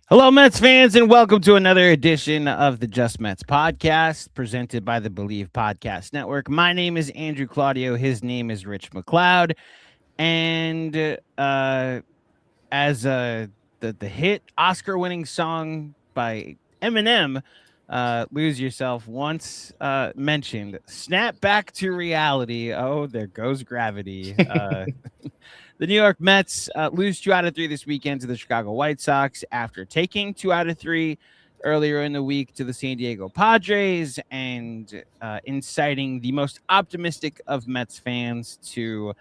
Hello, Mets fans, and welcome to another edition of the Just Mets podcast presented by the Believe Podcast Network. My name is Andrew Claudio. His name is Rich MacLeod. And as the hit Oscar-winning song by Eminem, "Lose Yourself," once mentioned, snap back to reality. Oh, there goes gravity. The New York Mets lose 2 out of 3 this weekend to the Chicago White Sox after taking 2 out of 3 earlier in the week to the San Diego Padres, and inciting the most optimistic of Mets fans to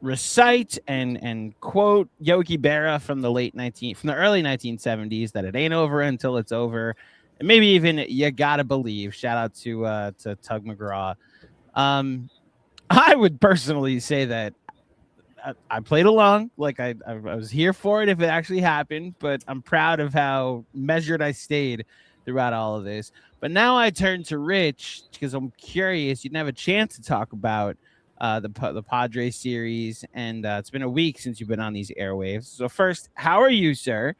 recite and quote Yogi Berra from the early 1970s, that it ain't over until it's over, and maybe even "You Gotta Believe." Shout out to Tug McGraw. I would personally say that I played along, like I was here for it if it actually happened, but I'm proud of how measured I stayed throughout all of this. But now I turn to Rich because I'm curious. You didn't have a chance to talk about the Padres series, and it's been a week since you've been on these airwaves. So first, how are you, sir?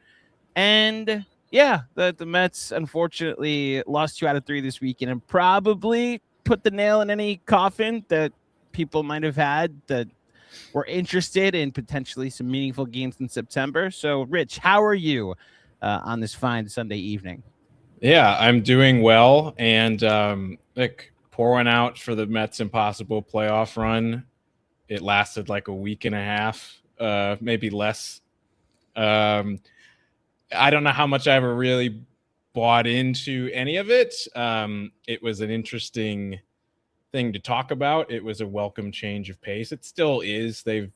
And yeah, the Mets unfortunately lost 2 out of 3 this weekend, and probably put the nail in any coffin that people might have had that were interested in potentially some meaningful games in September. So, Rich, how are you on this fine Sunday evening? Yeah, I'm doing well, and pour one out for the Mets' impossible playoff run. It lasted like a week and a half, maybe less. I don't know how much I ever really bought into any of it. It was an interesting thing to talk about. It was a welcome change of pace. It still is. They've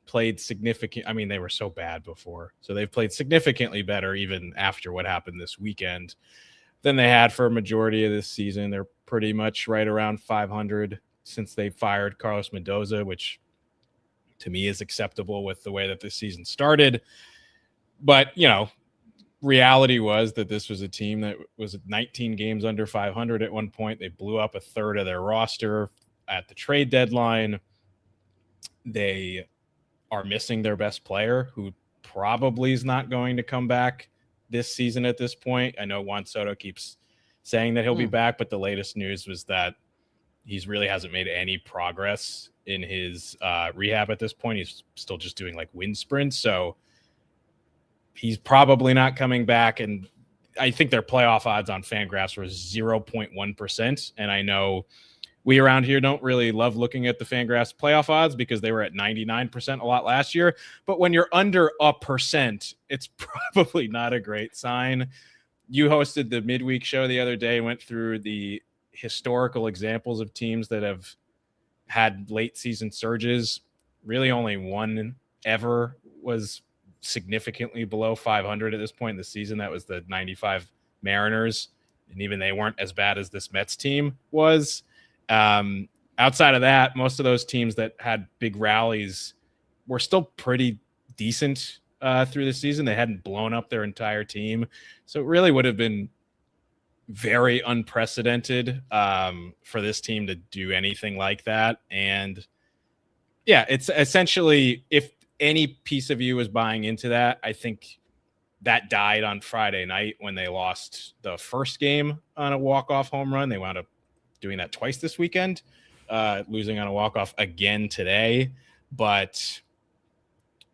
played significant. I mean, they were so bad before, so they've played significantly better even after what happened this weekend than they had for a majority of this season. They're pretty much right around 500 since they fired Carlos Mendoza, which to me is acceptable with the way that this season started. But, reality was that this was a team that was 19 games under 500 at one point. They blew up a third of their roster at the trade deadline. They are missing their best player, who probably is not going to come back this season at this point. I know Juan Soto keeps saying that he'll be back, but the latest news was that he's really hasn't made any progress in his rehab at this point. He's still just doing like wind sprints. So he's probably not coming back. And I think their playoff odds on Fangraphs were 0.1%. And I know we around here don't really love looking at the Fangraphs playoff odds because they were at 99% a lot last year. But when you're under 1%, it's probably not a great sign. You hosted the midweek show the other day, went through the historical examples of teams that have had late season surges. Really only one ever was significantly below 500 at this point in the season. That was the 95 Mariners. And even they weren't as bad as this Mets team was. Outside of that, most of those teams that had big rallies were still pretty decent through the season. They hadn't blown up their entire team. So it really would have been very unprecedented for this team to do anything like that. And yeah, it's essentially, if any piece of you was buying into that, I think that died on Friday night when they lost the first game on a walk-off home run. They wound up doing that twice this weekend, losing on a walk-off again today. But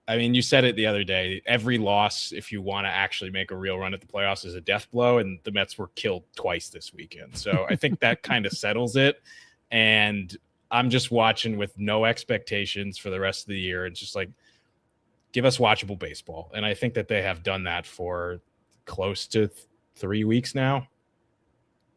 I mean, you said it the other day, every loss, if you want to actually make a real run at the playoffs, is a death blow, and the Mets were killed twice this weekend. So I think that kind of settles it. And I'm just watching with no expectations for the rest of the year. It's just like, give us watchable baseball. And I think that they have done that for close to 3 weeks now.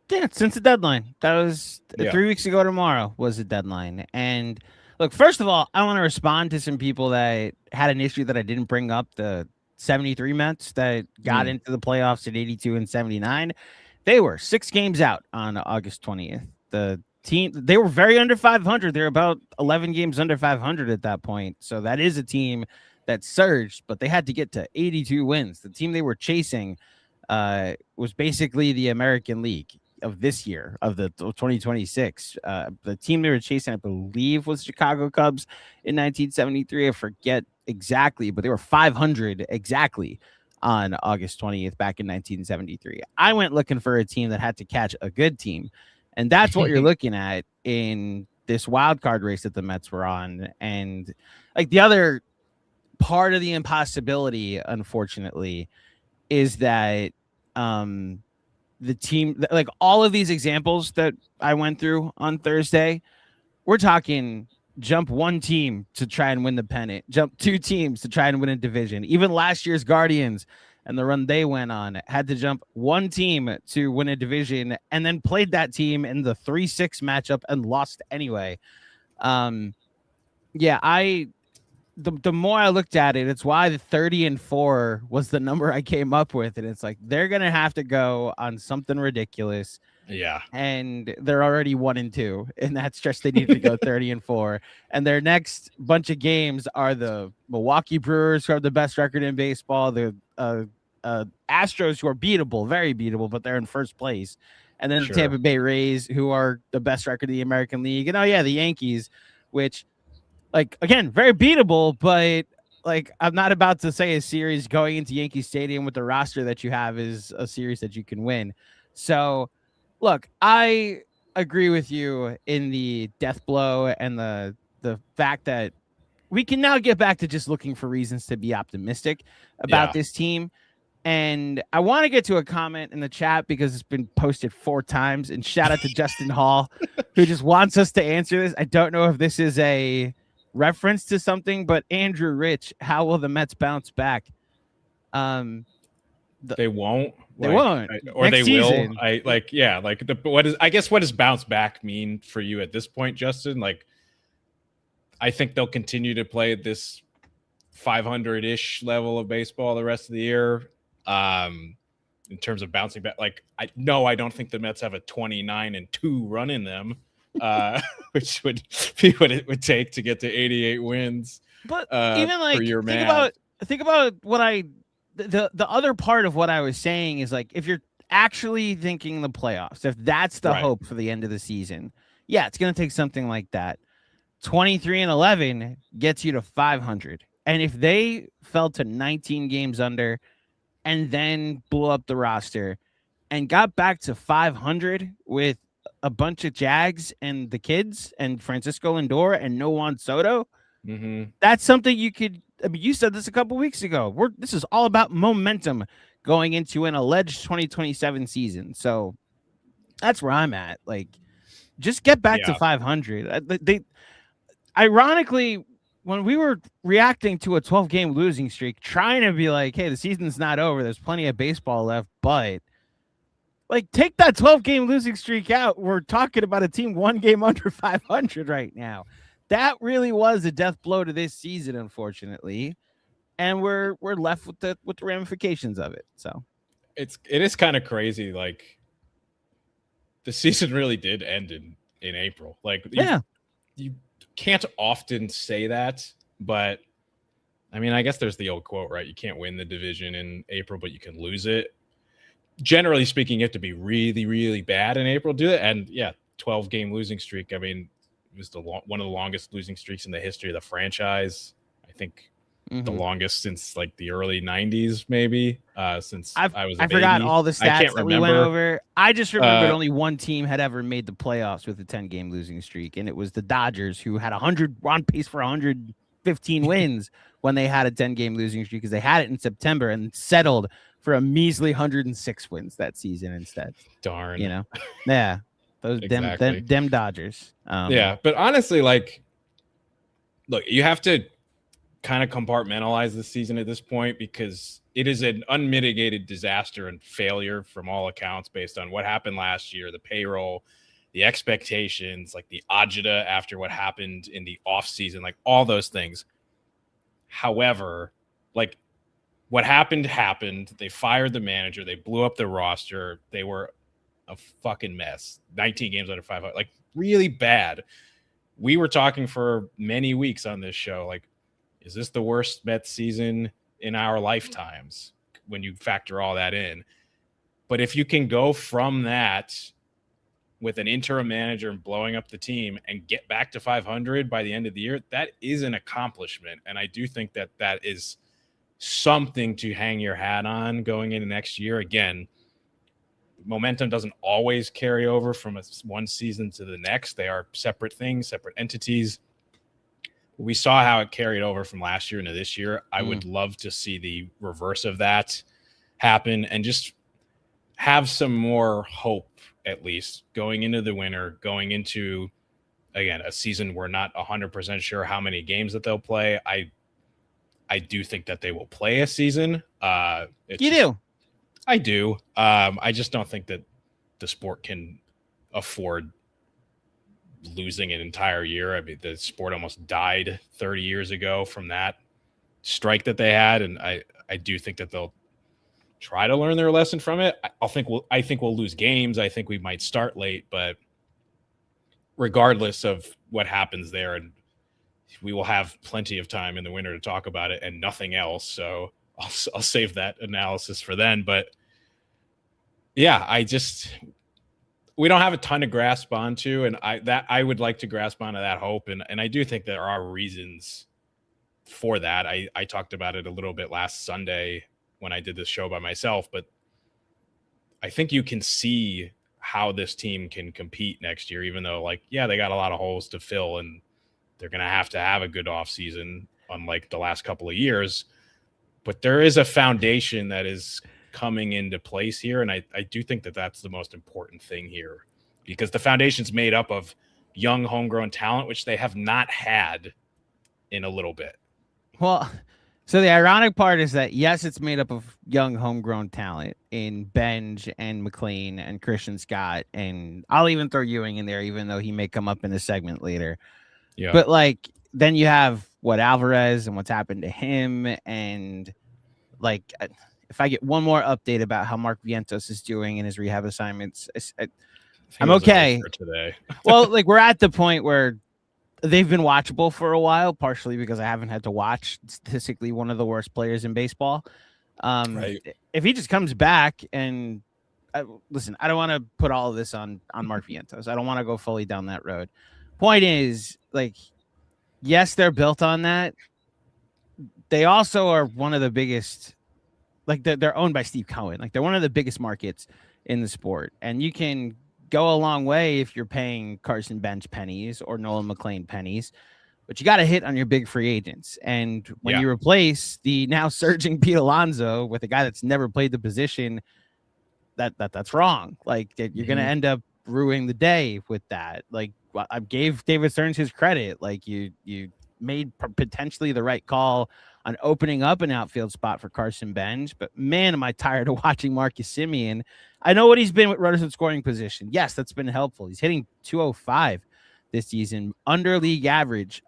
Yeah, since the deadline. That was 3 weeks ago tomorrow was the deadline. And look, first of all, I want to respond to some people that had an issue that I didn't bring up, the 73 Mets that got into the playoffs at 82 and 79. They were 6 games out on August 20th. The team, they were very under 500. They're about 11 games under 500 at that point. So that is a team that surged, but they had to get to 82 wins. The team they were chasing was basically the American League. of this year of the 2026. The team they were chasing, I believe, was Chicago Cubs in 1973. I forget exactly, but they were 500 exactly on August 20th back in 1973. I went looking for a team that had to catch a good team, and that's what you're looking at in this wild card race that the Mets were on. And like the other part of the impossibility, unfortunately, is that the team, like all of these examples that I went through on Thursday, we're talking jump one team to try and win the pennant, jump two teams to try and win a division. Even last year's Guardians and the run they went on had to jump one team to win a division and then played that team in the 3-6 matchup and lost anyway. The more I looked at it, it's why the 30-4 was the number I came up with. And it's like, they're going to have to go on something ridiculous. Yeah. And they're already 1-2 in that stretch. They need to go 30-4. And their next bunch of games are the Milwaukee Brewers, who have the best record in baseball, the Astros, who are beatable, very beatable, but they're in first place. And then the Tampa Bay Rays, who are the best record in the American League. And the Yankees, which, like, again, very beatable, but like, I'm not about to say a series going into Yankee Stadium with the roster that you have is a series that you can win. So, look, I agree with you in the death blow and the fact that we can now get back to just looking for reasons to be optimistic about this team. And I want to get to a comment in the chat because it's been posted 4 times. And shout out to Justin Hall, who just wants us to answer this. I don't know if this is a reference to something, but Andrew Rich, how will the Mets bounce back? They won't. They won't. Or Next they will. season. What does bounce back mean for you at this point, Justin? Like, I think they'll continue to play at this 500-ish level of baseball the rest of the year. In terms of bouncing back, like, I don't think the Mets have a 29-2 run in them. Which would be what it would take to get to 88 wins. But even like think about what the other part of what I was saying is, like, if you're actually thinking the playoffs, if that's the hope for the end of the season, it's going to take something like that. 23-11 gets you to 500. And if they fell to 19 games under and then blew up the roster and got back to 500 with a bunch of Jags and the kids and Francisco Lindor and no Juan Soto, that's something you could. I mean, you said this a couple weeks ago. This is all about momentum going into an alleged 2027 season. So that's where I'm at. Like, just get back to 500. Ironically, when we were reacting to a 12-game losing streak, trying to be like, hey, the season's not over. There's plenty of baseball left, but like, take that 12-game losing streak out. We're talking about a team 1 game under 500 right now. That really was a death blow to this season, unfortunately, and we're left with the ramifications of it. So it is kind of crazy. Like, the season really did end in April. Like, you can't often say that, but I mean, I guess there's the old quote, right? You can't win the division in April, but you can lose it. Generally speaking, you have to be really, really bad in April to do it. And 12-game losing streak. I mean, it was one of the longest losing streaks in the history of the franchise. I think the longest since like the early 90s, maybe. Since I was a baby. Forgot all the stats that we went over. I just remembered only one team had ever made the playoffs with a 10-game losing streak, and it was the Dodgers, who had on pace for 115 wins when they had a 10-game losing streak, because they had it in September and settled for a measly 106 wins that season instead. Darn. Those exactly. dem Dodgers. But honestly, like, look, you have to kind of compartmentalize the season at this point, because it is an unmitigated disaster and failure from all accounts based on what happened last year, the payroll, the expectations, like the agita after what happened in the offseason, like all those things. However, like, what happened. They fired the manager. They blew up the roster. They were a fucking mess. 19 games under 500, like, really bad. We were talking for many weeks on this show, like, is this the worst Mets season in our lifetimes when you factor all that in? But if you can go from that with an interim manager and blowing up the team and get back to 500 by the end of the year, that is an accomplishment. And I do think that that is something to hang your hat on going into next year. Again, momentum doesn't always carry over from one season to the next. They are separate things, separate entities. We saw how it carried over from last year into this year. I would love to see the reverse of that happen and just have some more hope, at least going into the winter, going into, again, a season we're not 100% sure how many games that they'll play. I do think that they will play a season. Do? I do. I just don't think that the sport can afford losing an entire year. I mean, the sport almost died 30 years ago from that strike that they had, and I do think that they'll try to learn their lesson from it. I think we'll lose games. I think we might start late, but regardless of what happens there, and we will have plenty of time in the winter to talk about it and nothing else. So I'll save that analysis for then. But yeah, we don't have a ton to grasp onto, and I would like to grasp onto that hope, and I do think there are reasons for that. I talked about it a little bit last Sunday when I did this show by myself, but I think you can see how this team can compete next year, even though, like, yeah, they got a lot of holes to fill, and they're going to have a good offseason, unlike the last couple of years. But there is a foundation that is coming into place here, and I do think that that's the most important thing here, because the foundation's made up of young homegrown talent, which they have not had in a little bit. Well, so the ironic part is that, yes, it's made up of young homegrown talent in Benj and McLean and Christian Scott, and I'll even throw Ewing in there, even though he may come up in a segment later. Yeah. But like, then you have Álvarez and what's happened to him, and like, if I get one more update about how Mark Vientos is doing in his rehab assignments, I'm okay. Today. Well, like, we're at the point where they've been watchable for a while, partially because I haven't had to watch statistically one of the worst players in baseball. Right. If he just comes back and listen, I don't want to put all of this on Mark Vientos. I don't want to go fully down that road. Point is, like, yes, they're built on that. They also are one of the biggest, like, they're owned by Steve Cohen. Like, they're one of the biggest markets in the sport. And you can go a long way if you're paying Carson Bench pennies or Nolan McLean pennies, but you got to hit on your big free agents. And when you replace the now surging Pete Alonso with a guy that's never played the position, that's wrong. Like, you're going to end up ruining the day with that. Like, I gave David Stearns his credit. Like, you made potentially the right call on opening up an outfield spot for Carson Bench, but man, am I tired of watching Marcus Semien. I know what he's been with runners in scoring position. Yes, that's been helpful. He's hitting 205 this season, under league average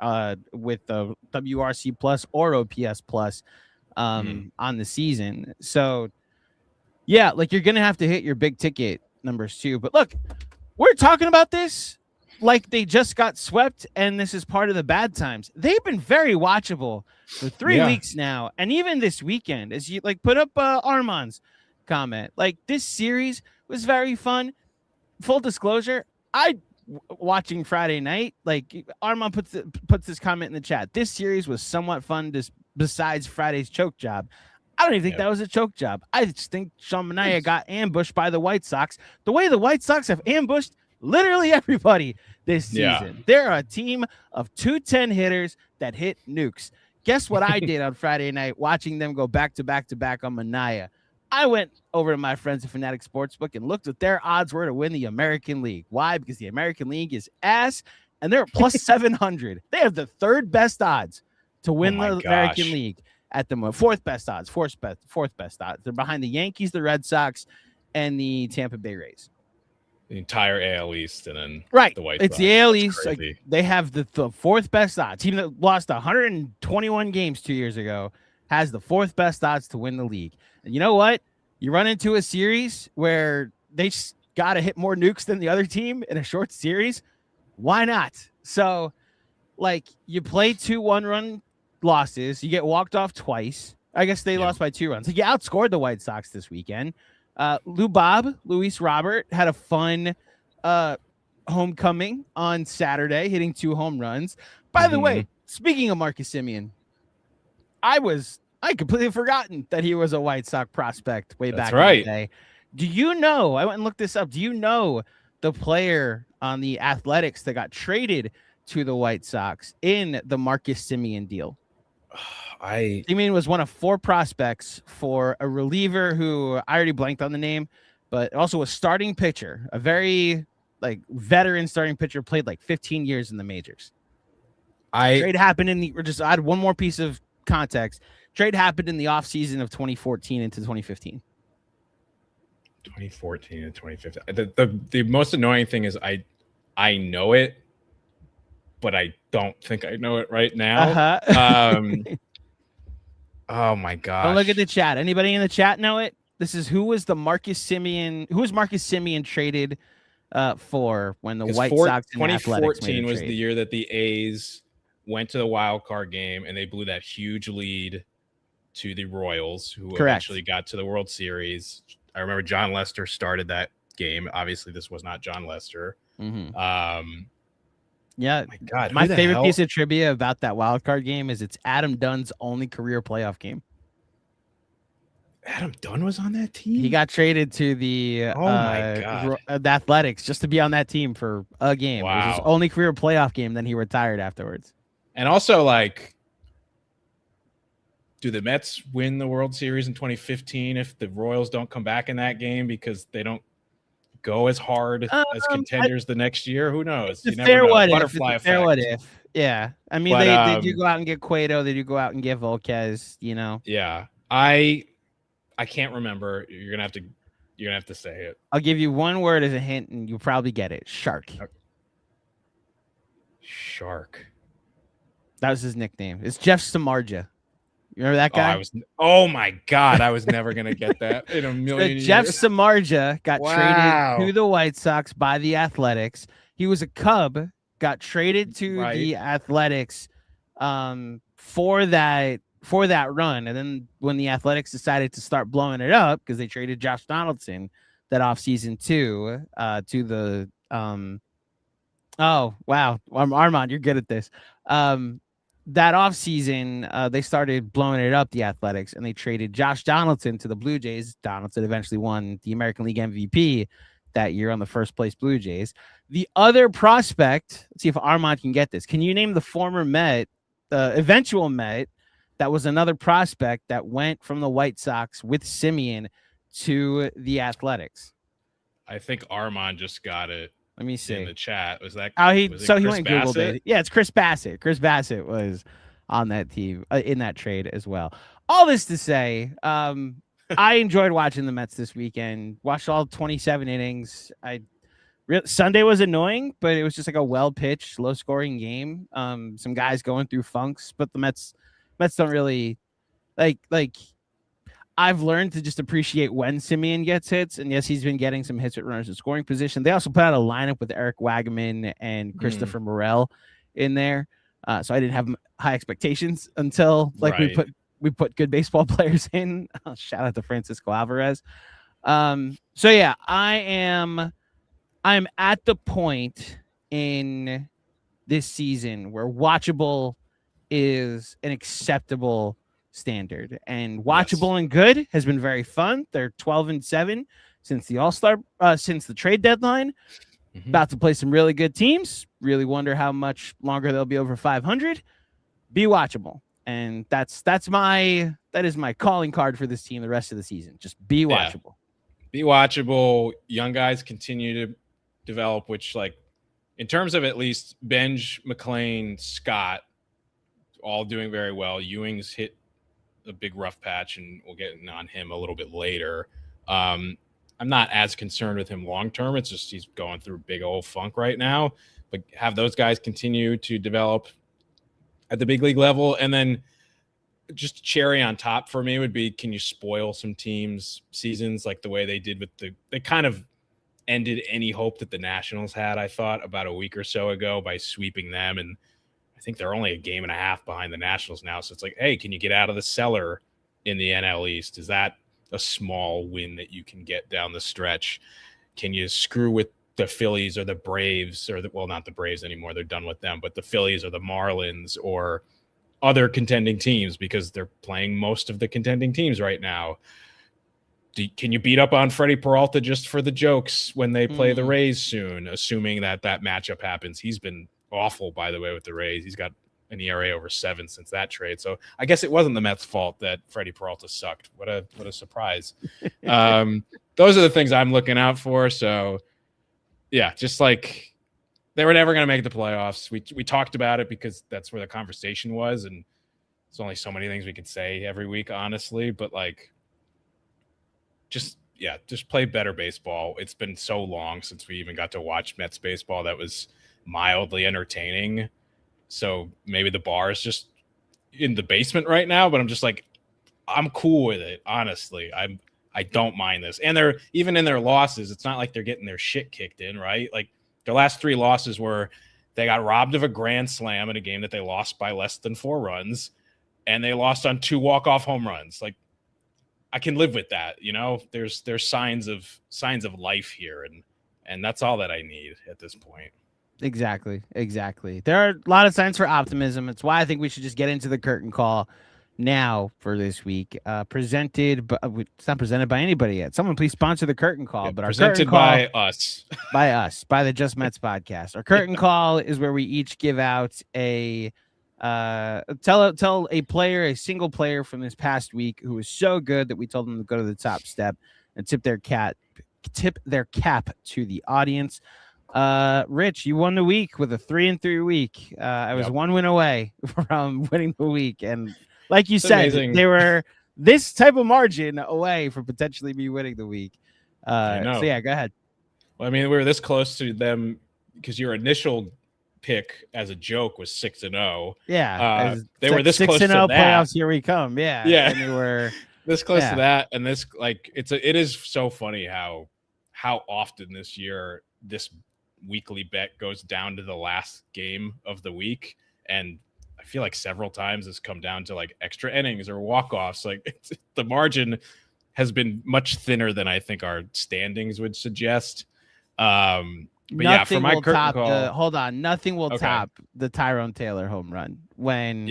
with the WRC plus or OPS plus on the season. So yeah, like, you're going to have to hit your big ticket numbers too. But look, we're talking about this like they just got swept and this is part of the bad times. They've been very watchable for 3 weeks now. And even this weekend, as you like put up Armand's comment, like, this series was very fun. Full disclosure, watching Friday night, like, Armand puts this comment in the chat. This series was somewhat fun besides Friday's choke job. I don't even think that was a choke job. I just think Sean Manaea got ambushed by the White Sox the way the White Sox have ambushed literally everybody this season. They're a team of 210 hitters that hit nukes. Guess what I did on Friday night watching them go back to back to back on Manaea? I went over to my friends at Fanatic Sportsbook and looked what their odds were to win the American League. Why? Because the American League is ass, and they're plus 700. They have the third best odds to win the American League at the moment. Fourth best odds. Fourth best odds. They're behind the Yankees, the Red Sox, and the Tampa Bay Rays. The entire AL East, and then the White Sox. It's the AL East. Like, they have the fourth best odds. Team that lost 121 games 2 years ago has the fourth best odds to win the league. And you know what? You run into a series where they just got to hit more nukes than the other team in a short series. Why not? So, like, you play 2 1-run losses. You get walked off twice. I guess they lost by 2 runs. Like, you outscored the White Sox this weekend. Luis Robert had a fun homecoming on Saturday, hitting 2 home runs. By the way, speaking of Marcus Semien, I completely forgotten that he was a White Sox prospect way back in the day. Do you know? I went and looked this up. Do you know the player on the Athletics that got traded to the White Sox in the Marcus Semien deal? Semien was one of 4 prospects for a reliever who I already blanked on the name, but also a starting pitcher, a very veteran starting pitcher, played 15 years in the majors. Trade happened just add one more piece of context. Trade happened in the offseason of 2014 into 2015. 2014 and 2015. The most annoying thing is I know it, but I don't think I know it right now. Oh my gosh. Don't look at the chat. Anybody in the chat know it? This is who was Marcus Semien traded for when the White Sox and 2014 was the year that the A's went to the wild card game and they blew that huge lead to the Royals, who eventually got to the World Series. I remember John Lester started that game. Obviously, this was not John Lester. Yeah, my God, my favorite piece of trivia about that wild card game is it's Adam Dunn's only career playoff game. Adam Dunn was on that team? He got traded to the the Athletics just to be on that team for a game. Wow. It was his only career playoff game. Then he retired afterwards. And also, do the Mets win the World Series in 2015 if the Royals don't come back in that game because they don't go as hard as contenders the next year? Who knows? You never know. Butterfly effect. Fair what if. Yeah. I mean, they do go out and get Cueto. They do go out and get Volquez, Yeah. I can't remember. You're gonna have to say it. I'll give you one word as a hint, and you'll probably get it. Shark. Shark. That was his nickname. It's Jeff Samardzija. You remember that guy? Oh my God! I was never gonna get that in a million years. Jeff Samardzija got traded to the White Sox by the Athletics. He was a Cub. Got traded to the Athletics for that run, and then when the Athletics decided to start blowing it up because they traded Josh Donaldson that offseason to the oh wow, Armand, you're good at this. That offseason, they started blowing it up, the Athletics, and they traded Josh Donaldson to the Blue Jays. Donaldson eventually won the American League MVP that year on the first place Blue Jays. The other prospect, let's see if Armand can get this. Can you name the former Met, the eventual Met, that was another prospect that went from the White Sox with Semien to the Athletics? I think Armand just got it. Let me see in the chat. Was that? He went and Googled it. Yeah, it's Chris Bassett. Chris Bassett was on that team in that trade as well. All this to say, I enjoyed watching the Mets this weekend. Watched all 27 innings. Sunday was annoying, but it was just a well-pitched, low-scoring game. Some guys going through funks, but the Mets don't really like. I've learned to just appreciate when Semien gets hits, and yes, he's been getting some hits with runners in scoring position. They also put out a lineup with Eric Wagaman and Christopher Morel in there, so I didn't have high expectations until we put good baseball players in. Shout out to Francisco Álvarez. So yeah, I'm at the point in this season where watchable is an acceptable standard, and watchable and good has been very fun. They're 12-7 since the All-Star since the trade deadline. About to play some really good teams. Really wonder how much longer they'll be over 500. Be watchable, and that is my calling card for this team the rest of the season. Just be watchable. Be watchable. Young guys continue to develop, which in terms of at least Benj, McLean, Scott, all doing very well. Ewing's hit a big rough patch, and we'll get on him a little bit later. I'm not as concerned with him long term. It's just he's going through big old funk right now. But have those guys continue to develop at the big league level, and then just cherry on top for me would be, can you spoil some teams' seasons like the way they did with they kind of ended any hope that the Nationals had, I thought, about a week or so ago by sweeping them, and I think they're only a game and a half behind the Nationals now. So it's hey, can you get out of the cellar in the NL East? Is that a small win that you can get down the stretch? Can you screw with the Phillies or the Braves or well, not the Braves anymore. They're done with them, but the Phillies or the Marlins or other contending teams, because they're playing most of the contending teams right now. Can you beat up on Freddie Peralta just for the jokes when they play the Rays soon, assuming that matchup happens? He's been awful, by the way, with the Rays. He's got an ERA over 7 since that trade. So I guess it wasn't the Mets' fault that Freddie Peralta sucked. What a surprise. Those are the things I'm looking out for. So yeah, just like they were never going to make the playoffs. We talked about it because that's where the conversation was. And there's only so many things we could say every week, honestly, but like, just play better baseball. It's been so long since we even got to watch Mets baseball that was mildly entertaining. So maybe the bar is just in the basement right now, but I'm just like, I'm cool with it. Honestly, I don't mind this. And they're even in their losses, it's not like they're getting their shit kicked in, right? Like their last 3 losses were they got robbed of a grand slam in a game that they lost by less than 4 runs, and they lost on 2 walk-off home runs. Like, I can live with that, you know. There's signs of life here, and that's all that I need at this point. Exactly. There are a lot of signs for optimism. It's why I think we should just get into the curtain call now for this week. Presented, but it's not presented by anybody yet. Someone please sponsor the curtain call. But our presented by us, by the Just Mets podcast. Our curtain call is where we each give out a tell a single player from this past week who was so good that we told them to go to the top step and tip their cap to the audience. Rich, you won the week with a 3-3 week. I was 1 win away from winning the week, and like you said, amazing. They were this type of margin away from potentially me winning the week. So yeah, go ahead. Well, I mean, we were this close to them because your initial pick as a joke was 6-0. Yeah, they were this close to that. Playoffs, here we come. Yeah, and they were this close to that, and this like it is so funny how often this year this weekly bet goes down to the last game of the week, and I feel like several times it's come down to like extra innings or walk-offs. Like the margin has been much thinner than I think our standings would suggest. But nothing yeah, for my curtain call, nothing will top the Tyrone Taylor home run. When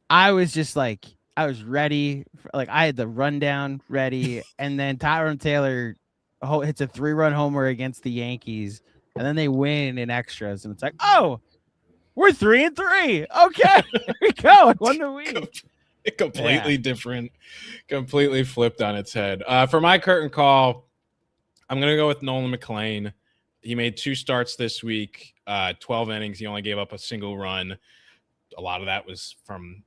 I was just like, I was ready, I had the rundown ready, and then Tyrone Taylor hits a 3-run homer against the Yankees, and then they win in extras, and it's like, oh, we're 3-3. Okay, here we go. I won the week. Completely different, completely flipped on its head. For my curtain call, I'm gonna go with Nolan McLean. He made 2 starts this week, 12 innings. He only gave up a single run. A lot of that was from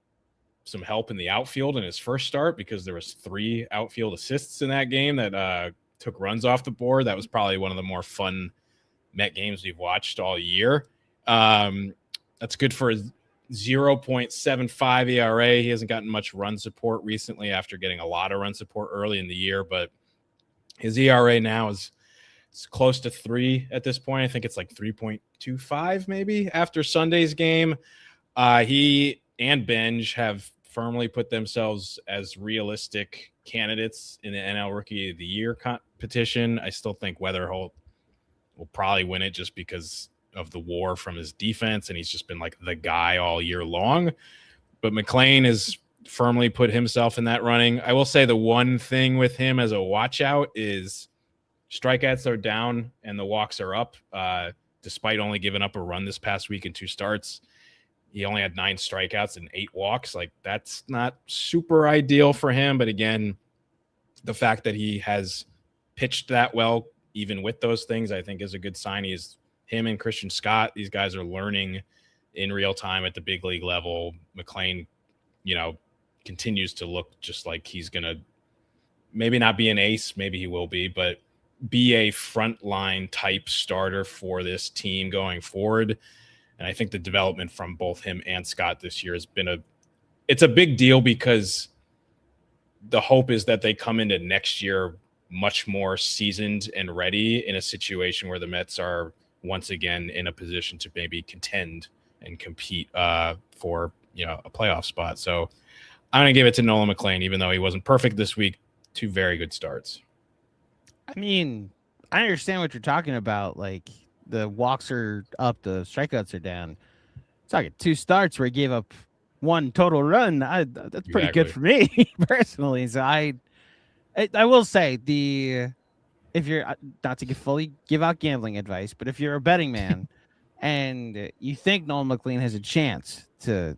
some help in the outfield in his first start because there was 3 outfield assists in that game that took runs off the board. That was probably one of the more fun Met games we've watched all year. That's good for a 0.75 ERA. He hasn't gotten much run support recently after getting a lot of run support early in the year, but his ERA now is close to 3 at this point. I think it's like 3.25 maybe after Sunday's game. He and Benj have firmly put themselves as realistic candidates in the NL Rookie of the Year competition. I still think Weatherholt will probably win it just because of the WAR from his defense, and he's just been like the guy all year long. But McLean has firmly put himself in that running. I will say the one thing with him as a watch out is strikeouts are down and the walks are up. Despite only giving up a run this past week in 2 starts, he only had 9 strikeouts and 8 walks. Like, that's not super ideal for him. But again, the fact that he has pitched that well, even with those things, I think is a good sign. Him and Christian Scott, these guys are learning in real time at the big league level. McLean, continues to look just like he's going to maybe not be an ace, maybe he will be, but be a frontline type starter for this team going forward. And I think the development from both him and Scott this year has been it's a big deal because the hope is that they come into next year much more seasoned and ready in a situation where the Mets are once again in a position to maybe contend and compete for a playoff spot. So I'm going to give it to Nolan McLean, even though he wasn't perfect this week. 2 very good starts. I mean, I understand what you're talking about. Like the walks are up, the strikeouts are down. It's like 2 starts where he gave up 1 total run. That's pretty good Exactly. for me personally. So I will say if you're not to fully give out gambling advice, but if you're a betting man and you think Nolan McLean has a chance to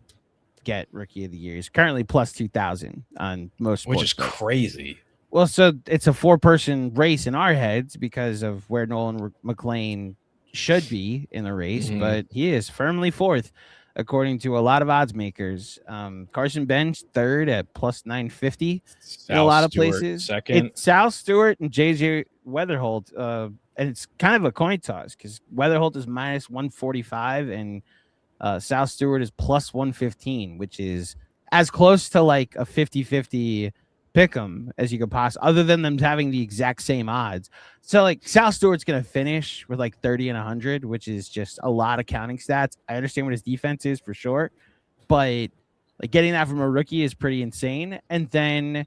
get Rookie of the Year, he's currently plus 2,000 on most sports, which is crazy. Well, so it's a 4-person race in our heads because of where Nolan McLean should be in the race, but he is firmly 4th, according to a lot of odds makers. Carson Bench 3rd at plus 950 in a lot of places. Second. It's Sal Stewart and JJ Weatherholt, and it's kind of a coin toss because Weatherholt is minus 145 and Sal Stewart is plus 115, which is as close to like a 50-50 pick 'em as you could possibly, other than them having the exact same odds. So like Sal Stewart's gonna finish with like 30 and 100, which is just a lot of counting stats. I understand what his defense is for sure, but like getting that from a rookie is pretty insane. And then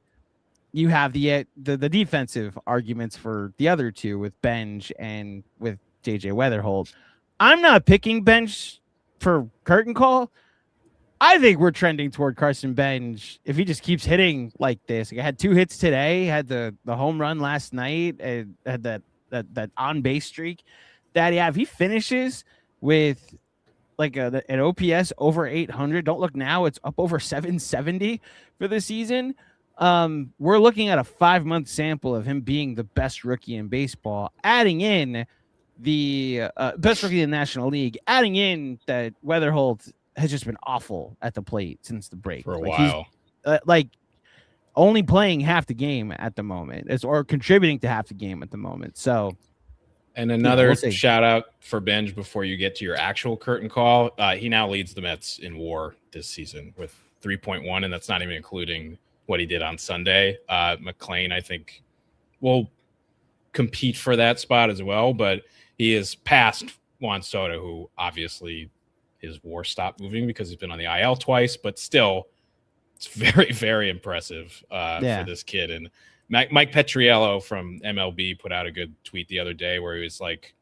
you have the defensive arguments for the other two with Benj and with JJ Weatherholt. I'm not picking Benj for curtain call. I think we're trending toward Carson Benj if he just keeps hitting like this. Like I had 2 hits today, had the home run last night, and had that on base streak that if he finishes with like an OPS over 800, don't look now, it's up over 770 for the season. We're looking at a 5-month sample of him being the best rookie in baseball, adding in the best rookie in the National League, adding in that Weatherholt has just been awful at the plate since the break for a while. He's only playing half the game at the moment, or contributing to half the game at the moment. So, and another shout out for Benj before you get to your actual curtain call. He now leads the Mets in WAR this season with 3.1, and that's not even including what he did on Sunday. McLean, I think, will compete for that spot as well, but he is past Juan Soto, who obviously his WAR stopped moving because he's been on the IL twice, but still it's very, very impressive for this kid. And Mike Petriello from MLB put out a good tweet the other day where he was like,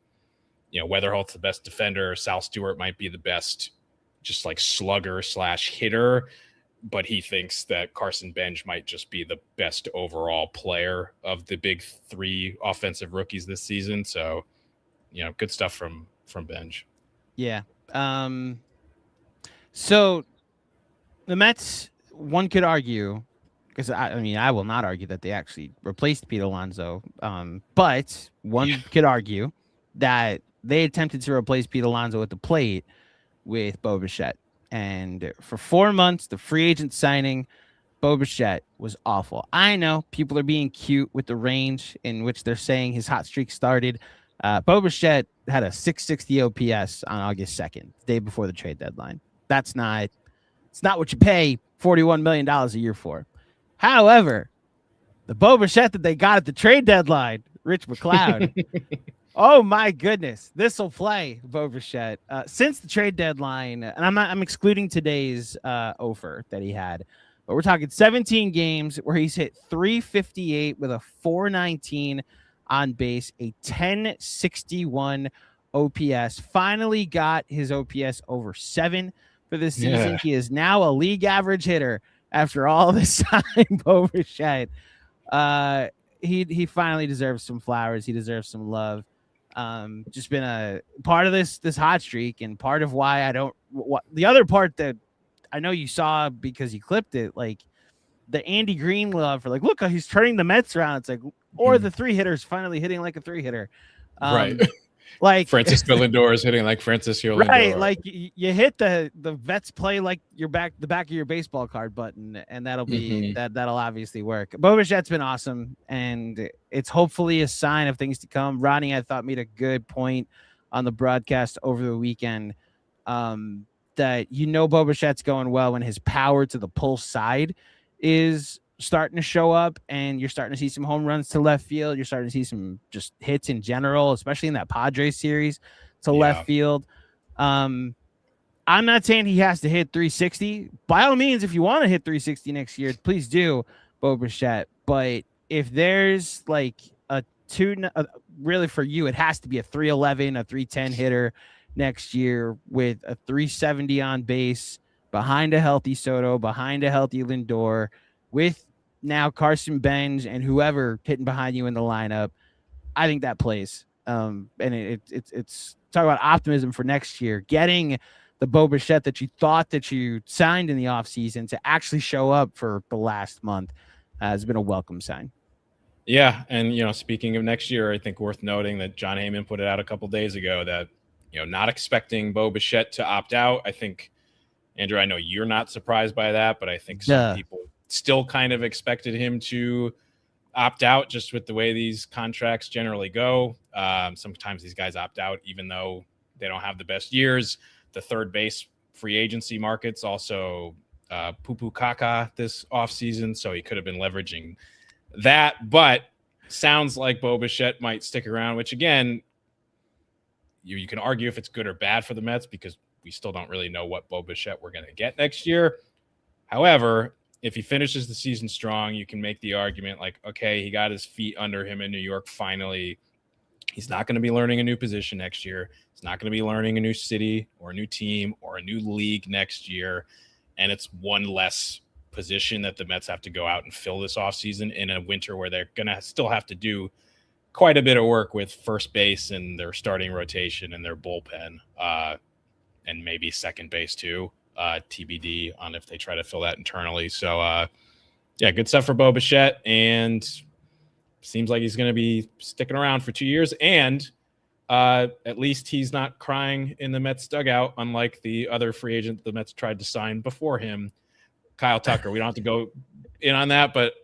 Weatherholt's the best defender. Sal Stewart might be the best just like slugger / hitter, but he thinks that Carson Benj might just be the best overall player of the big 3 offensive rookies this season. So, good stuff from Benj. Yeah. So the Mets, one could argue, because I will not argue that they actually replaced Pete Alonso. But one could argue that they attempted to replace Pete Alonso at the plate with Bo Bichette. And for 4 months, the free agent signing, Bo Bichette was awful. I know people are being cute with the range in which they're saying his hot streak started. Bo Bichette had a 660 OPS on August 2nd, the day before the trade deadline. It's not what you pay $41 million a year for. However, the Bo Bichette that they got at the trade deadline, Rich MacLeod, oh my goodness, this will play Bo Bichette. Since the trade deadline, and I'm excluding today's offer that he had, but we're talking 17 games where he's hit 358 with a 419 on base, a 1061 OPS. Finally got his OPS over 7 for this season. He is now a league average hitter after all this time. Bo Bichette. He finally deserves some flowers. He deserves some love. Just been a part of this hot streak, and part of why the other part that I know you saw because you clipped it, like the Andy Green love for like, look, he's turning the Mets around. It's like, or the 3-hitters finally hitting like a 3-hitter. Right. Like Francisco Lindor is hitting like Francisco Lindor. Right. Like you hit the vets play like the back of your baseball card button, and that'll be that'll obviously work. Bo Bichette's been awesome, and it's hopefully a sign of things to come. Ronnie, I thought, made a good point on the broadcast over the weekend. That Bo Bichette's going well when his power to the pull side is starting to show up, and you're starting to see some home runs to left field. You're starting to see some just hits in general, especially in that Padres series to left field. I'm not saying he has to hit 360. By all means, if you want to hit 360 next year, please do, Bo Bichette. But if there's like a really for you, it has to be a 311, a 310 hitter next year with a 370 on base behind a healthy Soto, behind a healthy Lindor, with now Carson Benz and whoever hitting behind you in the lineup. I think that plays. And it's talk about optimism for next year. Getting the Bo Bichette that you thought that you signed in the offseason to actually show up for the last month has been a welcome sign. Yeah, and speaking of next year, I think worth noting that John Heyman put it out a couple days ago that not expecting Bo Bichette to opt out. I think, Andrew, I know you're not surprised by that, but I think some people still kind of expected him to opt out just with the way these contracts generally go. Sometimes these guys opt out even though they don't have the best years. The third base free agency markets also poo-poo caca this offseason, so he could have been leveraging that. But sounds like Bo Bichette might stick around, which again, you can argue if it's good or bad for the Mets because we still don't really know what Bo Bichette we're going to get next year. However, if he finishes the season strong, you can make the argument like, okay, he got his feet under him in New York finally. He's not going to be learning a new position next year. He's not going to be learning a new city or a new team or a new league next year. And it's one less position that the Mets have to go out and fill this offseason in a winter where they're going to still have to do quite a bit of work with first base and their starting rotation and their bullpen, and maybe second base too. TBD on if they try to fill that internally. So, good stuff for Bo Bichette, and seems like he's going to be sticking around for 2 years. And at least he's not crying in the Mets dugout, unlike the other free agent the Mets tried to sign before him, Kyle Tucker. We don't have to go in on that, but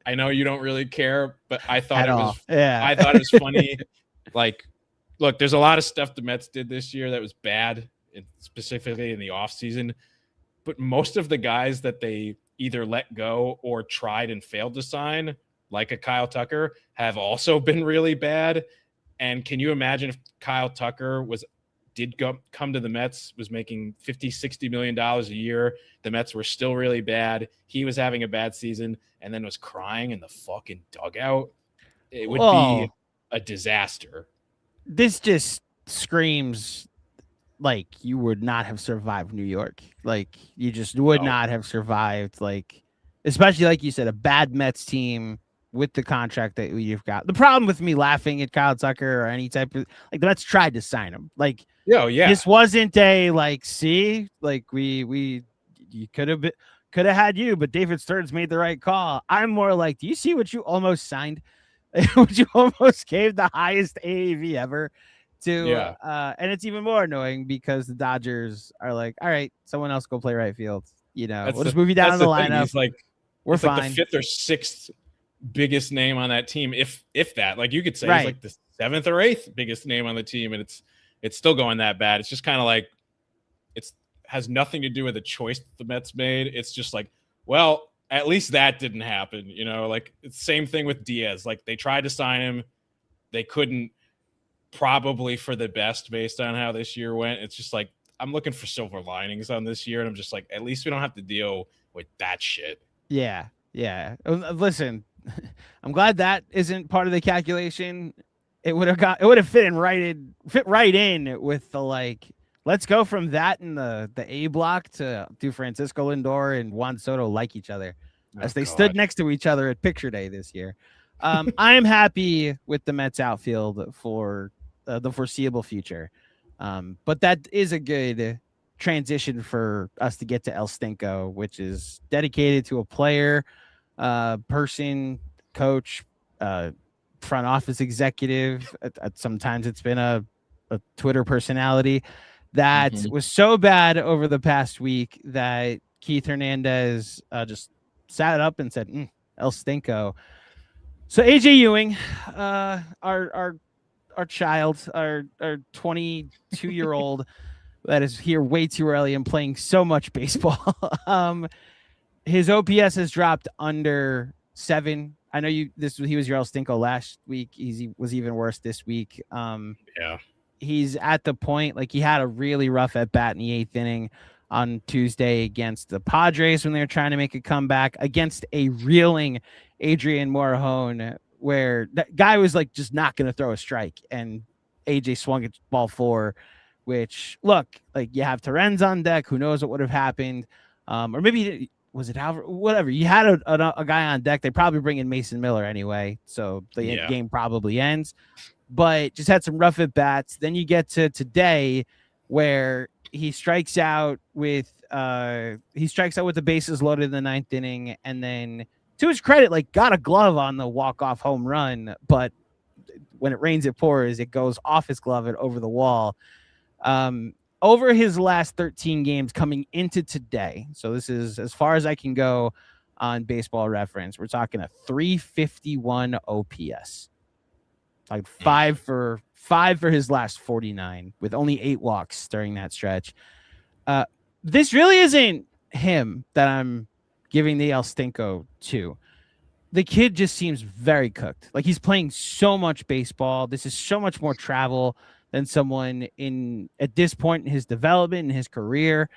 I know you don't really care. But I thought I thought it was funny. Like, look, there's a lot of stuff the Mets did this year that was bad, specifically in the offseason. But most of the guys that they either let go or tried and failed to sign, like a Kyle Tucker, have also been really bad. And can you imagine if Kyle Tucker come to the Mets, was making $50-60 million a year, the Mets were still really bad, he was having a bad season, and then was crying in the fucking dugout? It would be a disaster. This just screams like you would not have survived New York. Like, you just would not have survived, like, especially like you said, a bad Mets team with the contract that you've got. The problem with me laughing at Kyle Tucker or any type of, like, the Mets tried to sign him. Like, this wasn't a like, see, like you could have had you, but David Stearns made the right call. I'm more like, do you see what you almost signed? What you almost gave the highest AAV ever to, and it's even more annoying because the Dodgers are like, all right, someone else go play right field. We'll just move you down in the lineup. He's like, we're fine. Like the fifth or sixth biggest name on that team, if that. Like, you could say he's like the seventh or eighth biggest name on the team, and it's still going that bad. It's just kind of like, it's has nothing to do with the choice that the Mets made. It's just like, well, at least that didn't happen. Like, it's the same thing with Diaz. Like, they tried to sign him, they couldn't, probably for the best based on how this year went. It's just like, I'm looking for silver linings on this year, and I'm just like, at least we don't have to deal with that shit. Yeah. Listen, I'm glad that isn't part of the calculation. It would have fit right in with the, like, let's go from that in the A block to do Francisco Lindor and Juan Soto like each other as they stood next to each other at picture day this year. I am happy with the Mets outfield for the foreseeable future. But that is a good transition for us to get to El Stinko, which is dedicated to a player, person, coach, front office executive. Sometimes it's been a Twitter personality that was so bad over the past week that Keith Hernandez just sat up and said, El Stinko. So AJ Ewing, our child, our 22-year-old that is here way too early and playing so much baseball. His OPS has dropped under 7. I know he was your El Stinko last week. He was even worse this week. He's at the point, like, he had a really rough at bat in the 8th inning on Tuesday against the Padres when they were trying to make a comeback against a reeling Adrian Morejon, where that guy was like just not going to throw a strike, and AJ swung at ball 4, which, look, like, you have Terens on deck. Who knows what would have happened? Or maybe was it Álvarez? Whatever. You had a guy on deck. They probably bring in Mason Miller anyway, so the game probably ends. But just had some rough at bats. Then you get to today, where he strikes out with the bases loaded in the 9th inning, and then, to his credit, like, got a glove on the walk-off home run, but when it rains, it pours. It goes off his glove and over the wall. Over his last 13 games coming into today, so this is as far as I can go on Baseball Reference, we're talking a 351 OPS. Like 5 for his last 49, with only 8 walks during that stretch. This really isn't him that I'm giving the El Stinko to. The kid just seems very cooked. Like, he's playing so much baseball. This is so much more travel than someone at this point in his development, in his career,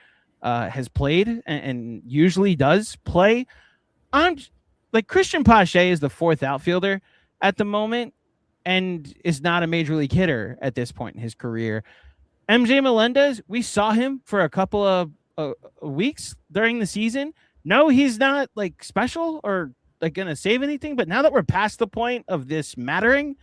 has played and usually does play. I'm like, Christian Pache is the 4th outfielder at the moment and is not a major league hitter at this point in his career. MJ Melendez, we saw him for a couple of weeks during the season. No, he's not like special or like going to save anything, but now that we're past the point of this mattering,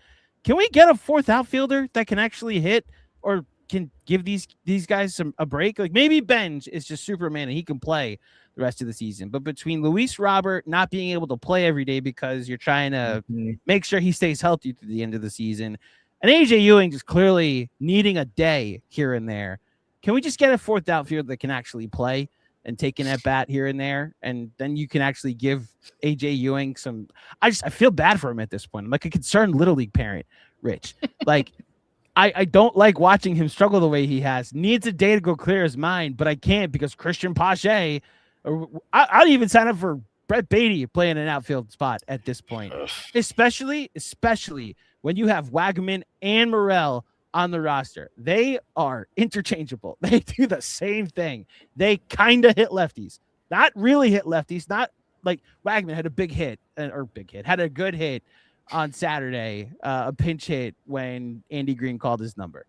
can we get a 4th outfielder that can actually hit or can give these guys a break? Like, maybe Benj is just Superman and he can play the rest of the season. But between Luis Robert not being able to play every day because you're trying to make sure he stays healthy through the end of the season, and AJ Ewing just clearly needing a day here and there, can we just get a 4th outfielder that can actually play and take an at bat here and there? And then you can actually give AJ Ewing some. I feel bad for him at this point. I'm like a concerned Little League parent, Rich. Like, I don't like watching him struggle the way he has. Needs a day to go clear his mind, but I can't because Christian Pache. I'd even sign up for Brett Beatty playing an outfield spot at this point, especially when you have Wagman and Morel on the roster. They are interchangeable. They do the same thing. They kind of hit lefties, not really hit lefties. Not like Wagman had a had a good hit on Saturday, a pinch hit when Andy Green called his number.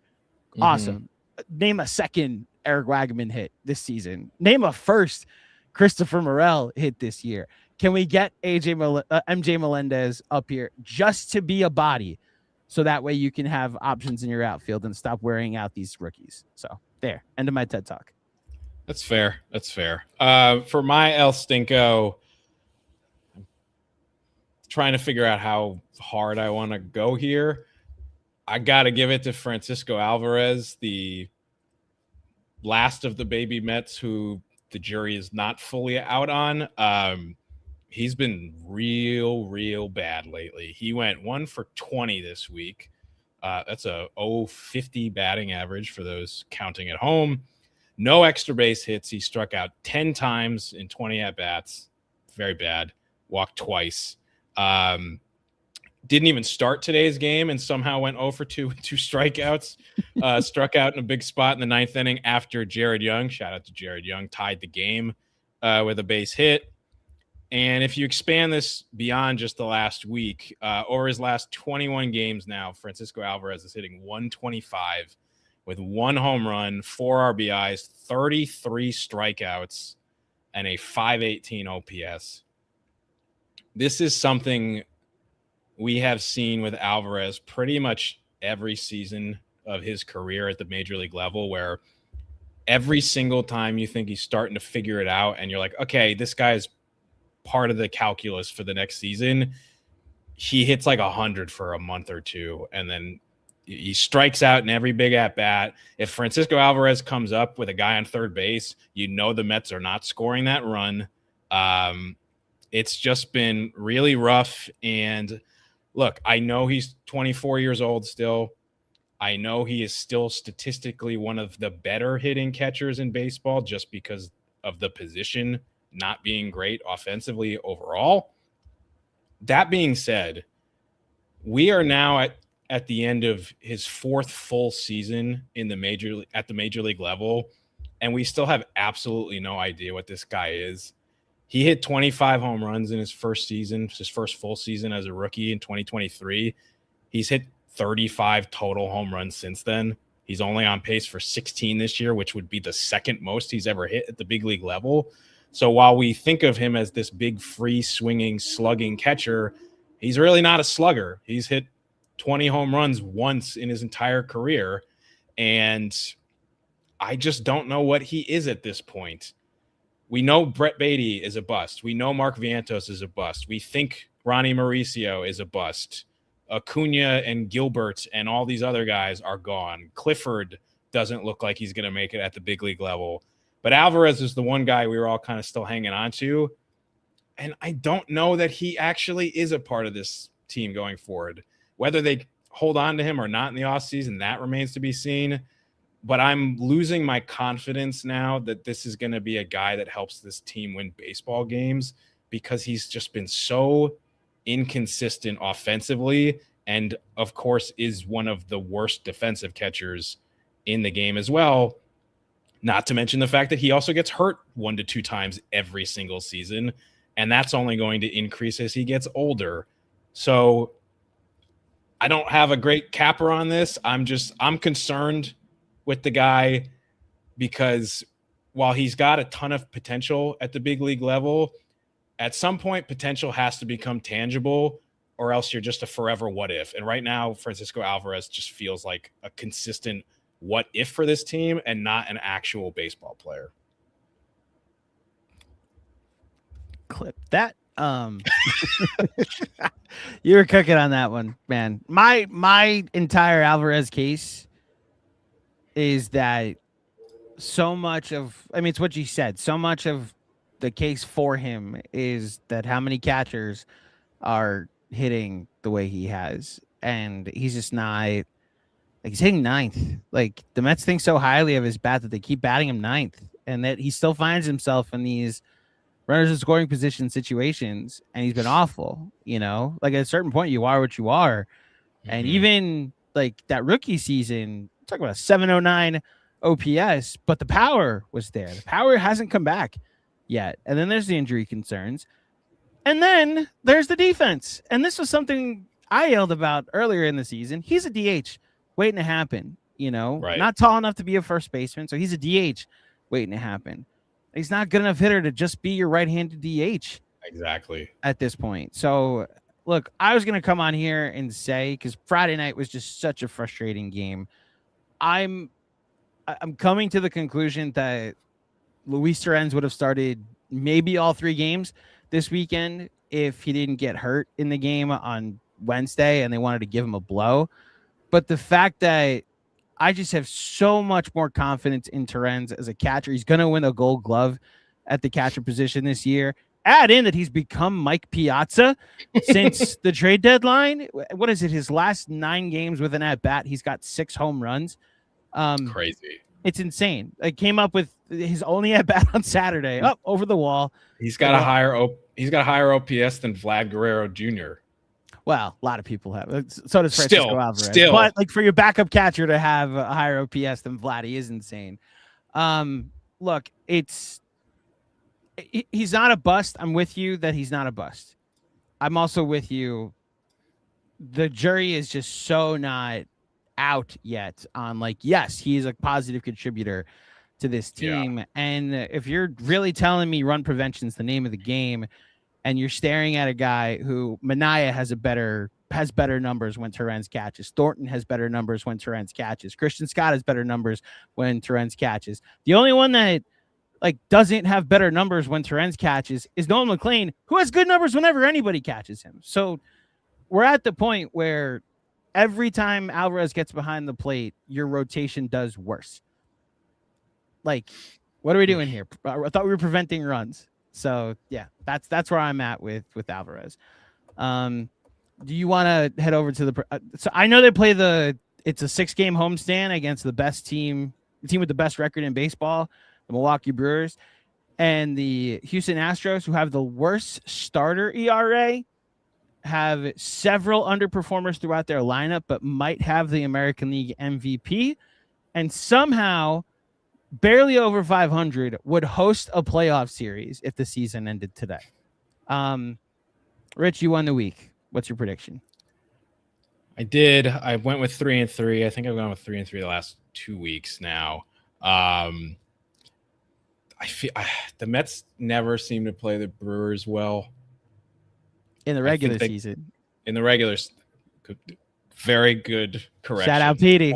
Awesome. Name a second Eric Wagman hit this season. Name a first Christopher Morel hit this year. Can we get MJ Melendez up here just to be a body, so that way you can have options in your outfield and stop wearing out these rookies? So there, end of my TED Talk. That's fair. For my El Stinko, I'm trying to figure out how hard I want to go here. I got to give it to Francisco Álvarez, the last of the baby Mets who the jury is not fully out on. He's been real bad lately. He went 1 for 20 this week. That's a 0.50 batting average for those counting at home. No extra base hits. He struck out 10 times in 20 at-bats. Very bad. Walked twice. Didn't even start today's game and somehow went 0 for 2 with 2 strikeouts. Struck out in a big spot in the 9th inning after Jared Young, shout out to Jared Young, tied the game with a base hit. And if you expand this beyond just the last week, over his last 21 games now, Francisco Álvarez is hitting 125 with 1 home run, 4 RBIs, 33 strikeouts, and a 518 OPS. This is something we have seen with Álvarez pretty much every season of his career at the major league level, where every single time you think he's starting to figure it out and you're like, okay, this guy's part of the calculus for the next season, he hits like 100 for a month or two, and then he strikes out in every big at bat. If Francisco Álvarez comes up with a guy on third base, you know the Mets are not scoring that run. It's just been really rough. And look, I know he's 24 years old still. I know he is still statistically one of the better hitting catchers in baseball just because of the position not being great offensively overall. That being said, we are now at the end of his 4th full season in the major league level, and we still have absolutely no idea what this guy is. He hit 25 home runs in his first season, his first full season as a rookie in 2023. He's hit 35 total home runs since then. He's only on pace for 16 this year, which would be the second most he's ever hit at the big league level. So while we think of him as this big, free swinging, slugging catcher, he's really not a slugger. He's hit 20 home runs once in his entire career. And I just don't know what he is at this point. We know Brett Beatty is a bust. We know Mark Vientos is a bust. We think Ronnie Mauricio is a bust. Acuna and Gilbert and all these other guys are gone. Clifford doesn't look like he's going to make it at the big league level. But Álvarez is the one guy we were all kind of still hanging on to. And I don't know that he actually is a part of this team going forward. Whether they hold on to him or not in the offseason, that remains to be seen. But I'm losing my confidence now that this is going to be a guy that helps this team win baseball games, because he's just been so inconsistent offensively, and of course is one of the worst defensive catchers in the game as well. Not to mention the fact that he also gets hurt 1 to 2 times every single season, and that's only going to increase as he gets older. So I don't have a great capper on this. I'm concerned with the guy, because while he's got a ton of potential at the big league level, at some point potential has to become tangible, or else you're just a forever what if. And right now, Francisco Álvarez just feels like a consistent what if for this team and not an actual baseball player. Clip that. You were cooking on that one, man. My entire Álvarez case is that so much of, I mean, it's what you said. So much of the case for him is that how many catchers are hitting the way he has, and he's just not. Like, he's hitting 9th. Like, the Mets think so highly of his bat that they keep batting him 9th, and that he still finds himself in these runners in scoring position situations, and he's been awful. Like, at a certain point, you are what you are. Mm-hmm. And even like that rookie season, talk about a 709 OPS, but the power was there. The power hasn't come back yet. And then there's the injury concerns. And then there's the defense. And this was something I yelled about earlier in the season. He's a DH waiting to happen, right. Not tall enough to be a first baseman. So he's a DH waiting to happen. He's not good enough hitter to just be your right-handed DH. Exactly. At this point. So look, I was going to come on here and say, because Friday night was just such a frustrating game. I'm coming to the conclusion that Luis Torrens would have started maybe all 3 games this weekend if he didn't get hurt in the game on Wednesday and they wanted to give him a blow. But the fact that I just have so much more confidence in Torrens as a catcher. He's going to win a Gold Glove at the catcher position this year. Add in that he's become Mike Piazza since the trade deadline. What is it? His last 9 games with an at-bat, he's got 6 home runs. Crazy. It's insane. I came up with his only at-bat on Saturday. Up over the wall. He's got a higher OPS than Vlad Guerrero Jr. Well, a lot of people have. So does Francisco Álvarez. Still. But like, for your backup catcher to have a higher OPS than Vladdy is insane. Look, he's not a bust. I'm with you that he's not a bust. I'm also with you. The jury is just so not out yet on, like, yes, he's a positive contributor to this team. Yeah. And if you're really telling me run prevention is the name of the game, and you're staring at a guy who Minaya has better numbers when Torrens catches. Thornton has better numbers when Torrens catches. Christian Scott has better numbers when Torrens catches. The only one that doesn't have better numbers when Torrens catches is Nolan McLean, who has good numbers whenever anybody catches him. So we're at the point where every time Álvarez gets behind the plate, your rotation does worse. Like, what are we doing here? I thought we were preventing runs. So yeah, that's where I'm at with Álvarez. Do you want to head over to so I know they play it's a 6-game homestand against the best team with the best record in baseball, the Milwaukee Brewers, and the Houston Astros, who have the worst starter ERA, have several underperformers throughout their lineup, but might have the American League MVP. And somehow barely over 500, would host a playoff series if the season ended today. Rich, you won the week. What's your prediction? I did. I went with 3-3. I think I've gone with 3-3 the last 2 weeks now. I feel the Mets never seem to play the Brewers well in the regular season. In the regular, very good correction. Shout out Petey.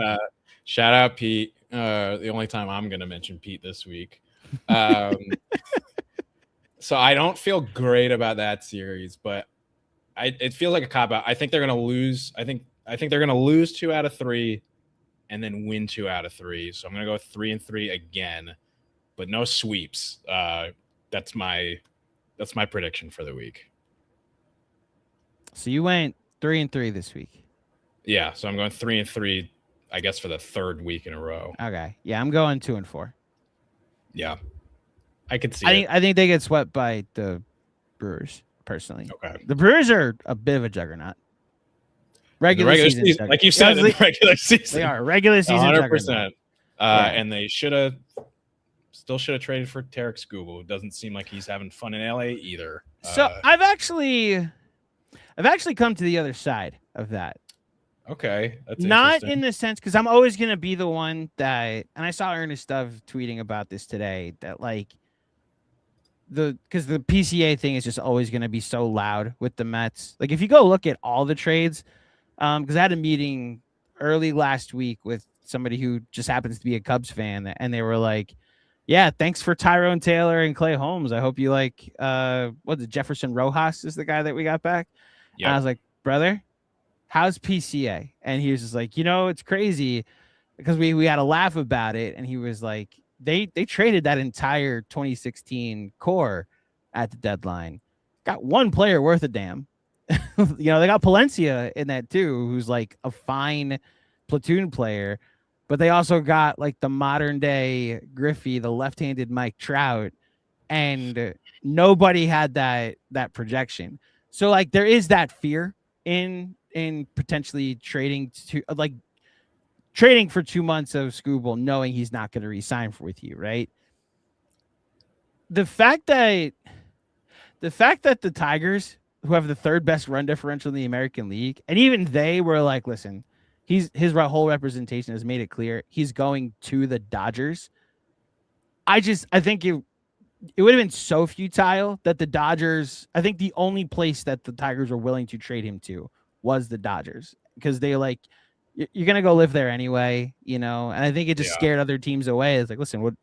Shout out Pete. The only time I'm going to mention Pete this week. So I don't feel great about that series, but it feels like a cop out. I think they're going to lose. I think they're going to lose 2 out of 3 and then win 2 out of 3. So I'm going to go 3-3 again, but no sweeps. That's my prediction for the week. So you went 3-3 this week. Yeah. So I'm going 3-3, I guess, for the 3rd week in a row. Okay. Yeah. I'm going 2-4. Yeah. I could see it. I think they get swept by the Brewers, personally. Okay. The Brewers are a bit of a juggernaut. Regular season, like you said, in the regular season. They are regular season 100%. And they still should have traded for Tarek Skubal. It doesn't seem like he's having fun in LA either. So I've actually come to the other side of that. Okay. That's not in the sense, because I'm always going to be the one that, and I saw Ernest Dove tweeting about this today, that like, because the PCA thing is just always going to be so loud with the Mets. Like if you go look at all the trades, because I had a meeting early last week with somebody who just happens to be a Cubs fan, and they were like, yeah, thanks for Tyrone Taylor and Clay Holmes. I hope you like, Jefferson Rojas is the guy that we got back. Yep. And I was like, brother, how's PCA? And he was just like, it's crazy because we had a laugh about it. And he was like, they traded that entire 2016 core at the deadline. Got one player worth a damn. They got Palencia in that too, who's like a fine platoon player. But they also got like the modern day Griffey, the left-handed Mike Trout, and nobody had that projection. So like there is that fear in potentially trading for 2 months of Skubal, knowing he's not going to re-sign with you, right? The fact that the Tigers, who have the 3rd best run differential in the American League, and even they were like, listen, his whole representation has made it clear he's going to the Dodgers. I think it would have been so futile that the Dodgers, I think the only place that the Tigers were willing to trade him to was the Dodgers, because they like, you're going to go live there anyway, and I think it just scared other teams away. It's like, listen,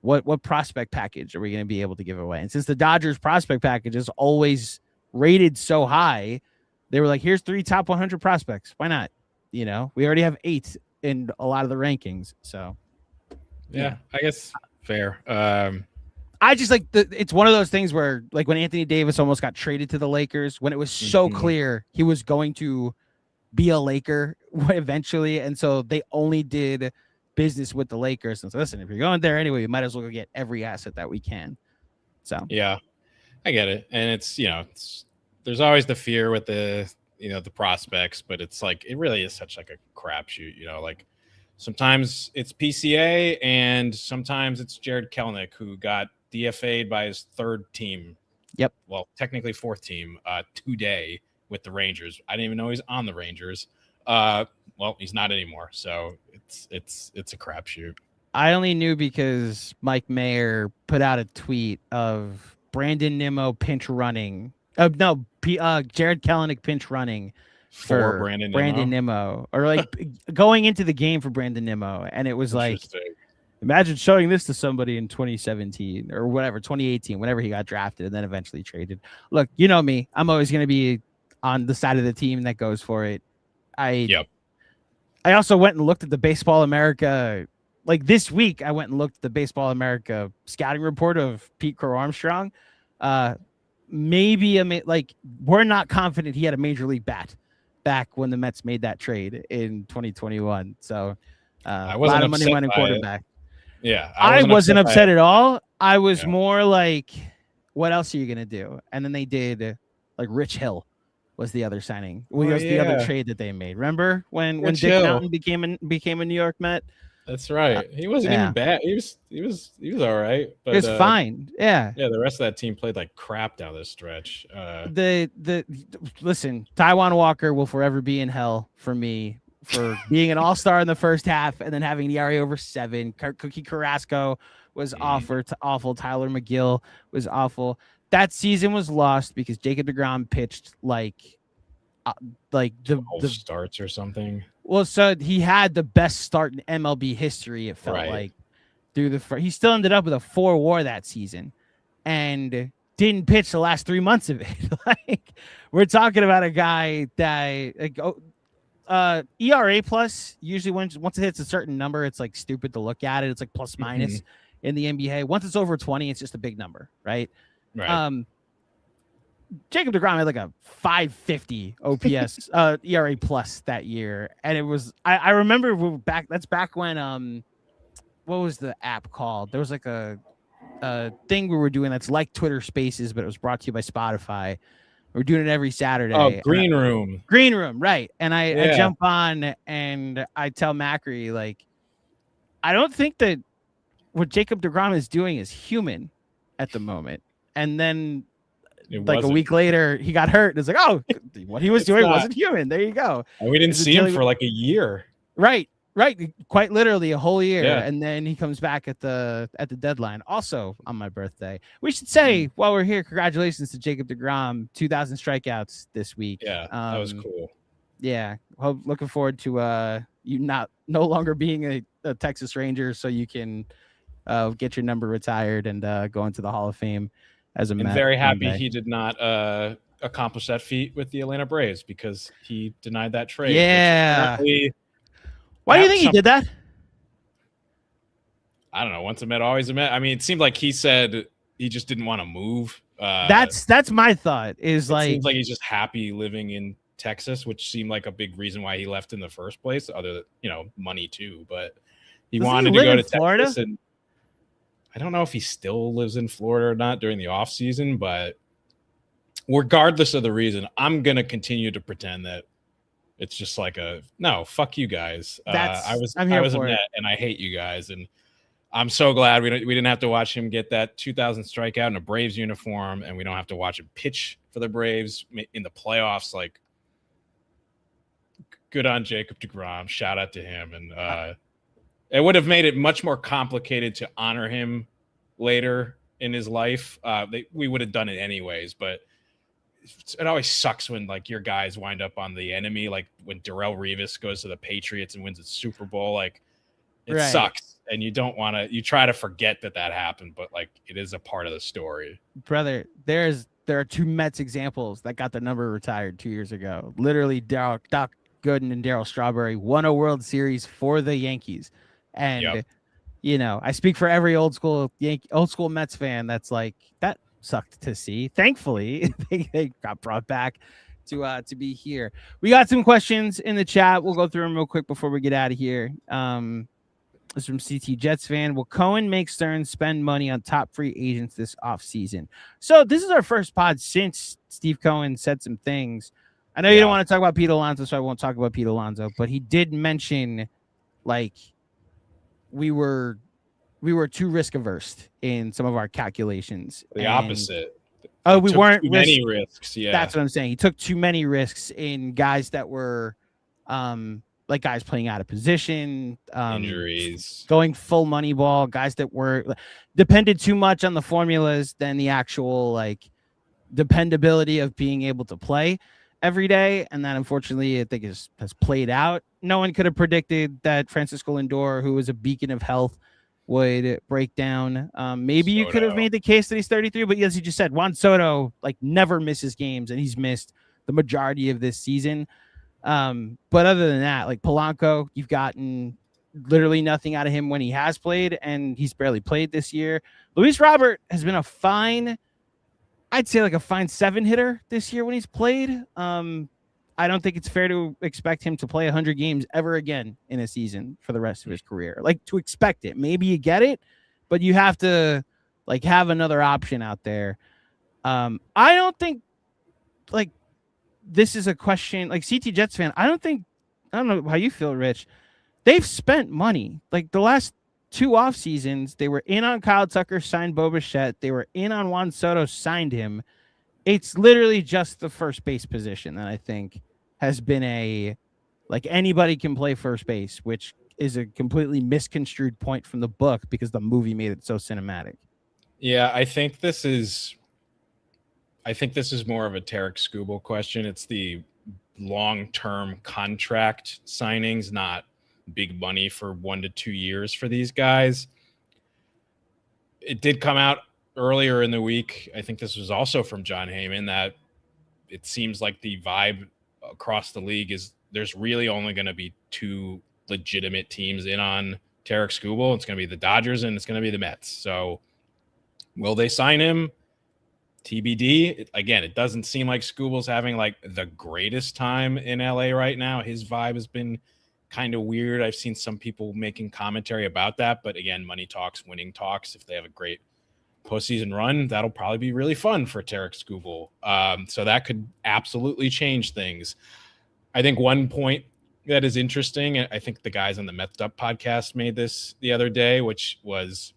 what prospect package are we going to be able to give away? And since the Dodgers prospect package is always rated so high, they were like, here's 3 top 100 prospects. Why not? We already have 8 in a lot of the rankings. So yeah, I guess fair. I just like it's one of those things where like when Anthony Davis almost got traded to the Lakers, when it was so clear he was going to be a Laker eventually. And so they only did business with the Lakers. And so listen, if you're going there anyway, we might as well go get every asset that we can. So yeah, I get it. And it's, there's always the fear with the prospects, but it's like, it really is such like a crapshoot, like sometimes it's PCA and sometimes it's Jared Kelenic, who got DFA'd by his 3rd team. Yep. Well, technically 4th team today with the Rangers. I didn't even know he's on the Rangers. Well, he's not anymore. So it's a crapshoot. I only knew because Mike Mayer put out a tweet of Brandon Nimmo pinch running. Jared Kelenic pinch running for Brandon Nimmo, or like going into the game for Brandon Nimmo. And it was like, imagine showing this to somebody in 2017 or whatever, 2018, whenever he got drafted and then eventually traded. Look, you know me, I'm always going to be on the side of the team that goes for it. I also went and looked at the Baseball America. Like this week, I went and looked at the Baseball America scouting report of Pete Crow Armstrong. We're not confident he had a major league bat back when the Mets made that trade in 2021. So a lot of money went in quarterback. Yeah. I wasn't upset at all. I was more like, what else are you going to do? And then they did like Rich Hill was the other signing. The other trade that they made. Remember when Dick Mountain became a New York Met? That's right. He wasn't even bad. He was all right. But it's fine. Yeah. Yeah, the rest of that team played like crap down this stretch. Listen, Taijuan Walker will forever be in hell for me for being an all-star in the first half and then having the ERA over 7. Cookie Carrasco was awful. Tyler McGill was awful. That season was lost because Jacob deGrom pitched like the starts or something. Well, so he had the best start in MLB history. It felt like through he still ended up with a 4 WAR that season, and didn't pitch the last 3 months of it. Like, we're talking about a guy that ERA plus usually once it hits a certain number, it's like stupid to look at it. It's like plus minus in the NBA. Once it's over 20, it's just a big number, right? Right. Jacob deGrom had like a 550 OPS ERA plus that year, and it was I remember back. That's back when what was the app called? There was like a thing we were doing that's like Twitter Spaces, but it was brought to you by Spotify. We're doing it every Saturday. Oh, Green Room, right? And I jump on and I tell Macri, like, I don't think that what Jacob deGrom is doing is human at the moment. And then a week later, he got hurt. It's like, oh, what he was doing wasn't human. There you go. And we didn't see him for like a year. Right. Quite literally a whole year. Yeah. And then he comes back at the deadline. Also on my birthday. We should say while we're here, congratulations to Jacob deGrom, 2,000 strikeouts this week. Yeah, that was cool. Yeah. Looking forward to you no longer being a Texas Ranger, so you can get your number retired and go into the Hall of Fame as a Met. I'm very happy he did not accomplish that feat with the Atlanta Braves because he denied that trade. Yeah. Why do you think he did that? I don't know. Once a Met, always a Met. I mean, it seemed like he said he just didn't want to move. That's my thought. It seems like he's just happy living in Texas, which seemed like a big reason why he left in the first place. Other than money too, but he wanted to go to Florida? Texas, and I don't know if he still lives in Florida or not during the off season. But regardless of the reason, I'm gonna continue to pretend that it's just like no, fuck you guys. I was a Met, and I hate you guys, and I'm so glad we didn't have to watch him get that 2,000 strikeout in a Braves uniform, and we don't have to watch him pitch for the Braves in the playoffs. Like, good on Jacob deGrom. Shout out to him, and it would have made it much more complicated to honor him later in his life. We would have done it anyways, but it always sucks when like your guys wind up on the enemy, like when Darrelle Revis goes to the Patriots and wins the Super Bowl. Like, it sucks, and you don't want to. You try to forget that happened, but like it is a part of the story. Brother, there are 2 Mets examples that got the number retired 2 years ago. Literally, Doc Gooden and Darryl Strawberry won a World Series for the Yankees, and I speak for every old school Mets fan. That's like that. Sucked to see. Thankfully, they got brought back to be here. We got some questions in the chat. We'll go through them real quick before we get out of here. This is from CT Jets fan. Will Cohen make Stearns spend money on top free agents this offseason? So this is our first pod since Steve Cohen said some things. I know you don't want to talk about Pete Alonso, so I won't talk about Pete Alonso, but he did mention like we were too risk averse in some of our calculations. The opposite. Oh, we weren't too many risks. Yeah, that's what I'm saying. He took too many risks in guys that were, like guys playing out of position, injuries, going full money ball, guys that were depended too much on the formulas than the actual like dependability of being able to play every day. And that unfortunately I think has played out. No one could have predicted that Francisco Lindor, who was a beacon of health, would break down. Maybe you could have made the case that he's 33, but as you just said, Juan Soto like never misses games, and he's missed the majority of this season. But other than that, like Polanco, you've gotten literally nothing out of him when he has played, and he's barely played this year. Luis Robert has been a fine 7 hitter this year when he's played. I don't think it's fair to expect him to play 100 games ever again in a season for the rest of his career. Like, to expect it, maybe you get it, but you have to like have another option out there. I don't think like this is a question like CT Jets fan. I don't know how you feel, Rich. they've spent money. Like the last 2 off seasons, they were in on Kyle Tucker, signed Bo Bichette. They were in on Juan Soto, signed him. It's literally just the first base position that I think has been like anybody can play first base, which is a completely misconstrued point from the book because the movie made it so cinematic. Yeah, I think this is more of a Tarek Skubal question. It's the long-term contract signings, not big money for 1 to 2 years for these guys. It did come out earlier in the week. I think this was also from John Heyman that it seems like the vibe across the league is there's really only going to be 2 legitimate teams in on Tarek Skubal. It's going to be the Dodgers and it's going to be the Mets. So will they sign him? TBD. Again, it doesn't seem like Skubal's having like the greatest time in LA right now. His vibe has been kind of weird. I've seen some people making commentary about that, but again, money talks, winning talks. If they have a great postseason run, that'll probably be really fun for Tarek Skubal. So that could absolutely change things. I think one point that is interesting, and I think the guys on the Mets Up podcast made this the other day, which was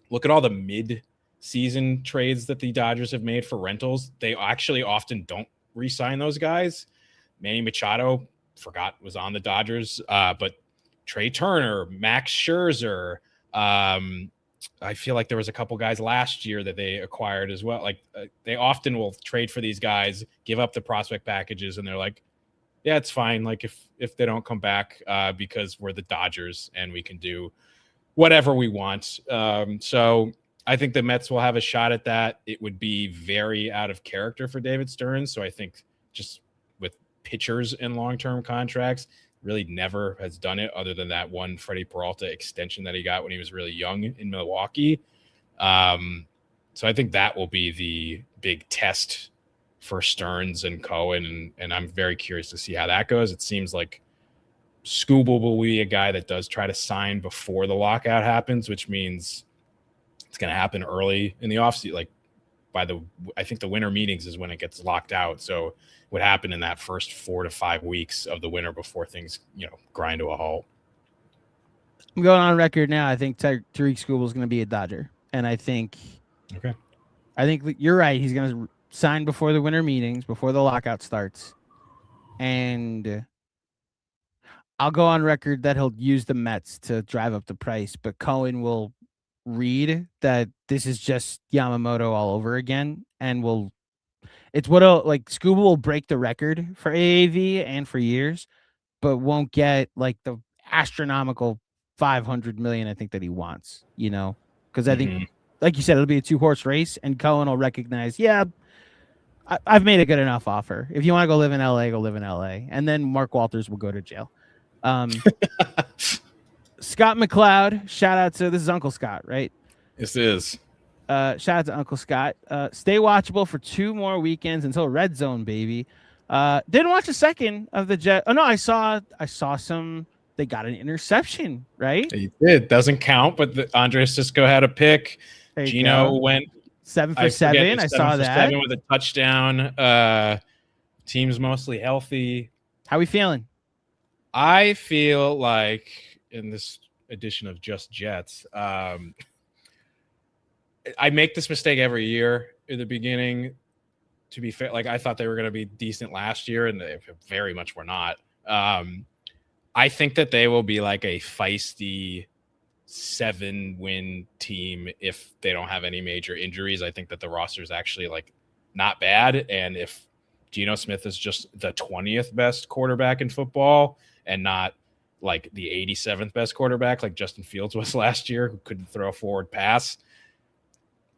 look at all the mid-season trades that the Dodgers have made for rentals. They actually often don't re-sign those guys. Manny Machado, forgot, was on the Dodgers, but Trey Turner, Max Scherzer, I feel like there was a couple guys last year that they acquired as well. Like they often will trade for these guys, give up the prospect packages, and they're like, yeah, it's fine. Like if they don't come back because we're the Dodgers and we can do whatever we want. So I think the Mets will have a shot at that. It would be very out of character for David Stearns. So I think just with pitchers and long-term contracts, really never has done it other than that one Freddie Peralta extension that he got when he was really young in Milwaukee. So I think that will be the big test for Stearns and Cohen, and I'm very curious to see how that goes. It seems like Skubal will be a guy that does try to sign before the lockout happens, which means it's going to happen early in the offseason. Like I think the winter meetings is when it gets locked out. So it would happen in that first 4 to 5 weeks of the winter before things, grind to a halt. I'm going on record now. I think Tariq Skubal is going to be a Dodger, and I think you're right. He's going to sign before the winter meetings, before the lockout starts, and I'll go on record that he'll use the Mets to drive up the price, but Cohen will read that this is just Yamamoto all over again, and Skubal will break the record for AAV and for years, but won't get like the astronomical 500 million I think that he wants, because I think, like you said, it'll be a 2-horse race, and Cohen will recognize, I've made a good enough offer. If you want to go live in LA, go live in LA. And then Mark Walters will go to jail. Scott MacLeod, shout out to, this is Uncle Scott, right? This is. Shout out to Uncle Scott. Stay watchable for 2 more weekends until Red Zone, baby. Didn't watch a second of the Jet. Oh no, I saw some. They got an interception, right? He did. Doesn't count, but Andres Cisco had a pick. Gino went 7 for 7. I saw that. 7 with a touchdown. Team's mostly healthy. How we feeling? I feel like in this edition of Just Jets, I make this mistake every year in the beginning. To be fair, like I thought they were going to be decent last year, and they very much were not. I think that they will be like a feisty 7-win team if they don't have any major injuries. I think that the roster is actually like not bad, and if Geno Smith is just the 20th best quarterback in football and not like the 87th best quarterback like Justin Fields was last year, who couldn't throw a forward pass,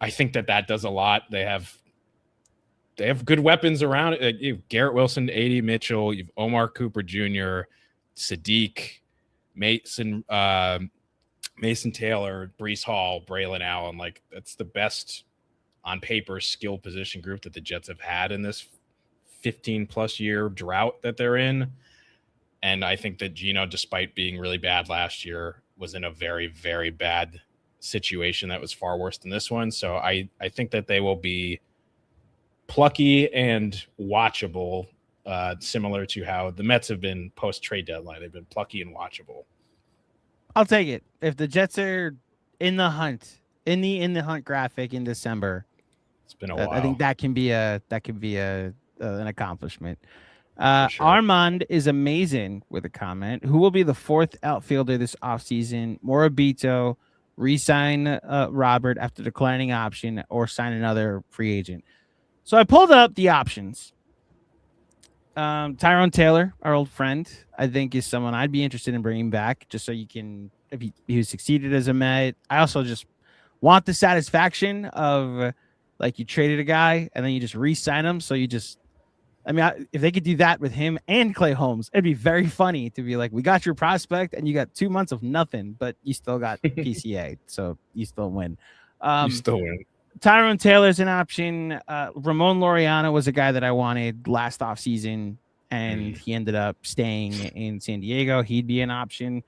I think that does a lot. They have good weapons around it. You have Garrett Wilson, A.D. Mitchell, you have Omar Cooper Jr., Sadiq, Mason Taylor, Breece Hall, Braylon Allen. Like that's the best on paper skill position group that the Jets have had in this 15-plus year drought that they're in. And I think that Geno, despite being really bad last year, was in a very, very bad situation that was far worse than this one. So I think that they will be plucky and watchable, similar to how the Mets have been post-trade deadline. They've been plucky and watchable. I'll take it. If the Jets are in the hunt, in the hunt graphic in December, It's been a while. I think that can be an accomplishment. For sure. Armand is amazing with a comment. Who will be the fourth outfielder this offseason? Morabito, re-sign Robert after declining option, or sign another free agent. So I pulled up the options. Tyrone Taylor, our old friend, I think is someone I'd be interested in bringing back, just so you can, if he succeeded as a Met. I also just want the satisfaction of like you traded a guy and then you just re-sign him. So you just, I mean, if they could do that with him and Clay Holmes, it'd be very funny to be like, we got your prospect and you got 2 months of nothing, but you still got PCA, so you still win. You still win. Tyrone Taylor's an option. Ramon Laureano was a guy that I wanted last offseason, and he ended up staying in San Diego. He'd be an option.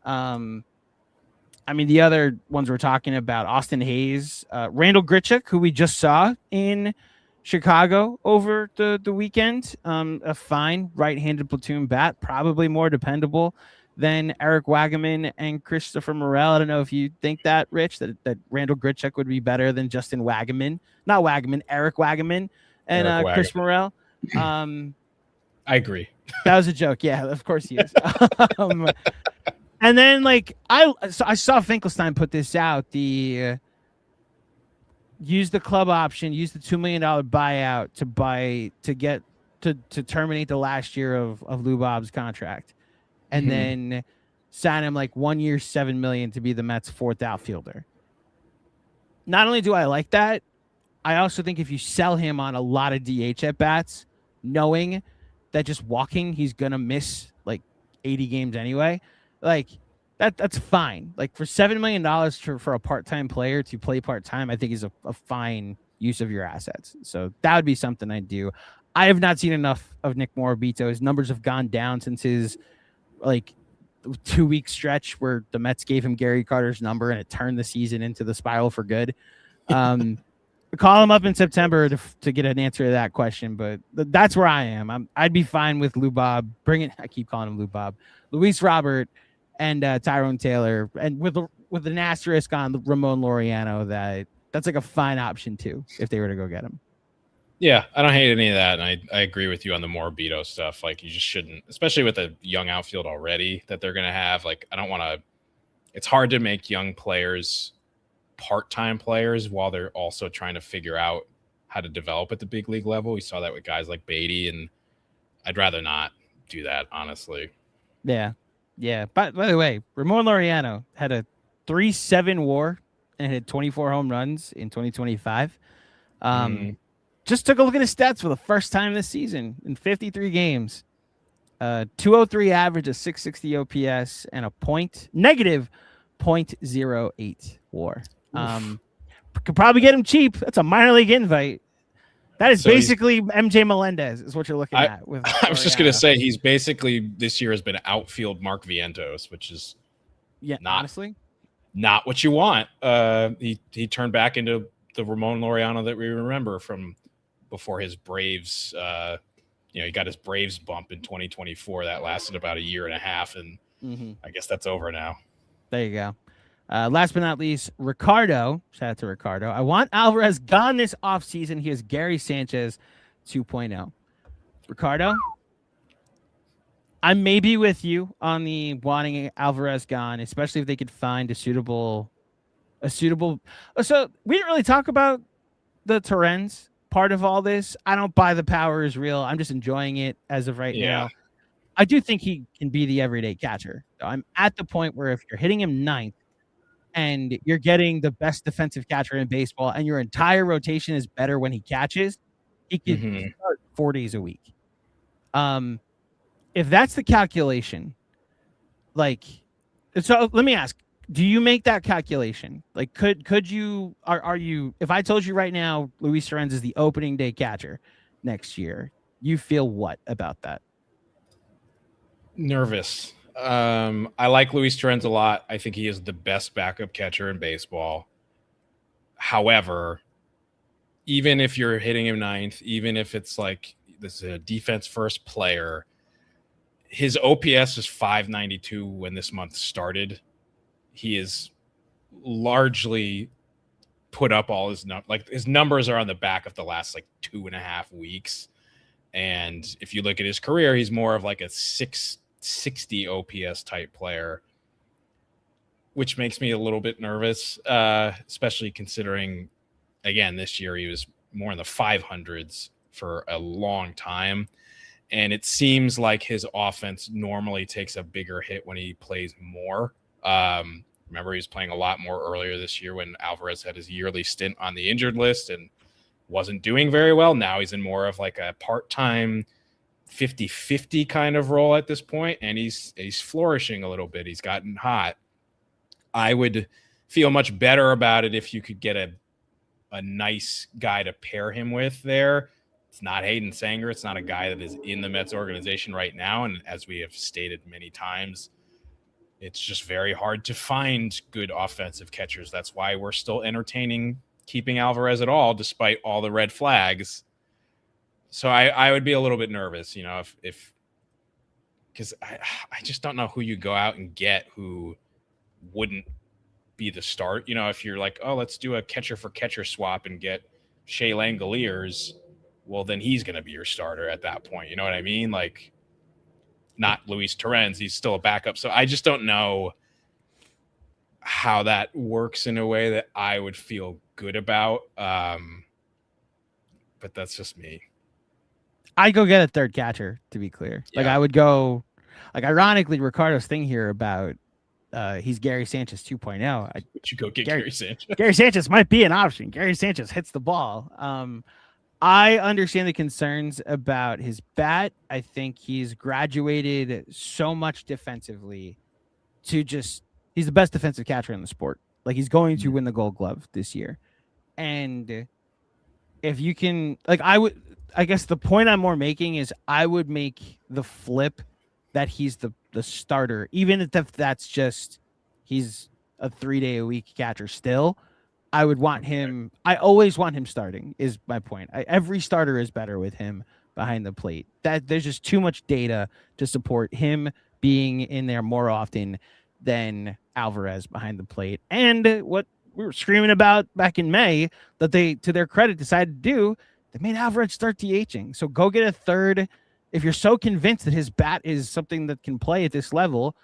I mean, the other ones we're talking about, Austin Hayes, Randall Grichuk, who we just saw in Chicago over the weekend. A fine right-handed platoon bat, probably more dependable than Eric Wagaman and Christopher Morel. I don't know if you think that, Rich, that Randall Grichuk would be better than Justin Wagaman. Not Wagaman, Eric Wagaman and Eric Wagaman. Chris Morel. I agree. That was a joke. Yeah, of course he is. And then, like, I saw Finkelstein put this out, use the club option, use the $2 million buyout to terminate the last year of Lou Bob's contract. And then sign him like 1 year, $7 million to be the Mets' fourth outfielder. Not only do I like that, I also think if you sell him on a lot of DH at bats, knowing that just walking, he's gonna miss like 80 games anyway, like that's fine. Like for $7 million for a part-time player to play part-time, I think is a fine use of your assets. So that would be something I'd do. I have not seen enough of Nick Morabito. His numbers have gone down since his like 2-week stretch where the Mets gave him Gary Carter's number and it turned the season into the spiral for good. Call him up in September to get an answer to that question, but that's where I am. I'd be fine with Lou Bob. I keep calling him Lou Bob, Luis Robert, and Tyrone Taylor, and with an asterisk on the Ramon Laureano. That's like a fine option too if they were to go get him. Yeah, I don't hate any of that, and I agree with you on the Morabito stuff. Like, you just shouldn't, especially with a young outfield already that they're going to have. Like, I don't want to – it's hard to make young players part-time players while they're also trying to figure out how to develop at the big league level. We saw that with guys like Beatty, and I'd rather not do that, honestly. Yeah. By the way, Ramon Laureano had a 3.7 WAR and hit 24 home runs in 2025. Just took a look at his stats for the first time this season in 53 games. 203 average, a 660 OPS, and a negative .08 WAR. Could probably get him cheap. That's a minor league invite. That is basically MJ Melendez is what you're looking at. With I was just going to say, he's basically this year has been outfield Mark Vientos, which is honestly not what you want. He turned back into the Ramon Laureano that we remember from before his Braves. He got his Braves bump in 2024 that lasted about a year and a half, and I guess that's over now. There you go. Last but not least, Ricardo. Shout out to Ricardo. I want Álvarez gone this offseason. He is Gary Sanchez 2.0. Ricardo, I may be with you on the wanting Álvarez gone, especially if they could find a suitable. So we didn't really talk about the Torrens part of all this. I don't buy the power is real. I'm just enjoying it as of right now. I do think he can be the everyday catcher. So I'm at the point where if you're hitting him ninth, and you're getting the best defensive catcher in baseball, and your entire rotation is better when he catches, he could start 4 days a week. If that's the calculation, so let me ask, do you make that calculation? Like, could you, are you, if I told you right now, Luis Torrens is the opening day catcher next year, you feel what about that? Nervous. I like Luis Torrens a lot. I think he is the best backup catcher in baseball. However, even if you're hitting him ninth, even if it's like this is a defense first player, his OPS is 592 when this month started. he is largely put up all his his numbers are on the back of the last like 2.5 weeks. And if you look at his career, he's more of like a 660 OPS type player, which makes me a little bit nervous, especially considering, again, this year he was more in the 500s for a long time. And it seems like his offense normally takes a bigger hit when he plays more. Remember, he was playing a lot more earlier this year when Álvarez had his yearly stint on the injured list and wasn't doing very well. Now he's in more of like a part-time 50-50 kind of role at this point, and he's flourishing a little bit. He's gotten hot. I would feel much better about it if you could get a nice guy to pair him with there. It's not Hayden Sanger. It's not a guy that is in the Mets organization right now. And as we have stated many times, it's just very hard to find good offensive catchers. That's why we're still entertaining keeping Álvarez at all, despite all the red flags. So I would be a little bit nervous, if because I just don't know who you go out and get who wouldn't be the start. If you're like, oh, let's do a catcher for catcher swap and get Shea Langoliers, well, then he's going to be your starter at that point. You know what I mean? Like, not Luis Torrens. He's still a backup. So I just don't know how that works in a way that I would feel good about. But that's just me. I'd go get a third catcher, to be clear. Yeah. Like, I would go, like, ironically, Ricardo's thing here about he's Gary Sanchez 2.0. Would you go get Gary Sanchez? Gary Sanchez might be an option. Gary Sanchez hits the ball. I understand the concerns about his bat. I think he's graduated so much defensively to just, he's the best defensive catcher in the sport. Like, he's going to win the Gold Glove this year. And if you can, like, I guess the point I'm more making is I would make the flip that he's the starter, even if that's just, he's a 3-day-a-week catcher still. I would want him. I always want him starting, is my point. Every starter is better with him behind the plate. That there's just too much data to support him being in there more often than Álvarez behind the plate. And what we were screaming about back in May that they, to their credit, decided to do, they made Álvarez start DHing. So go get a third. If you're so convinced that his bat is something that can play at this level,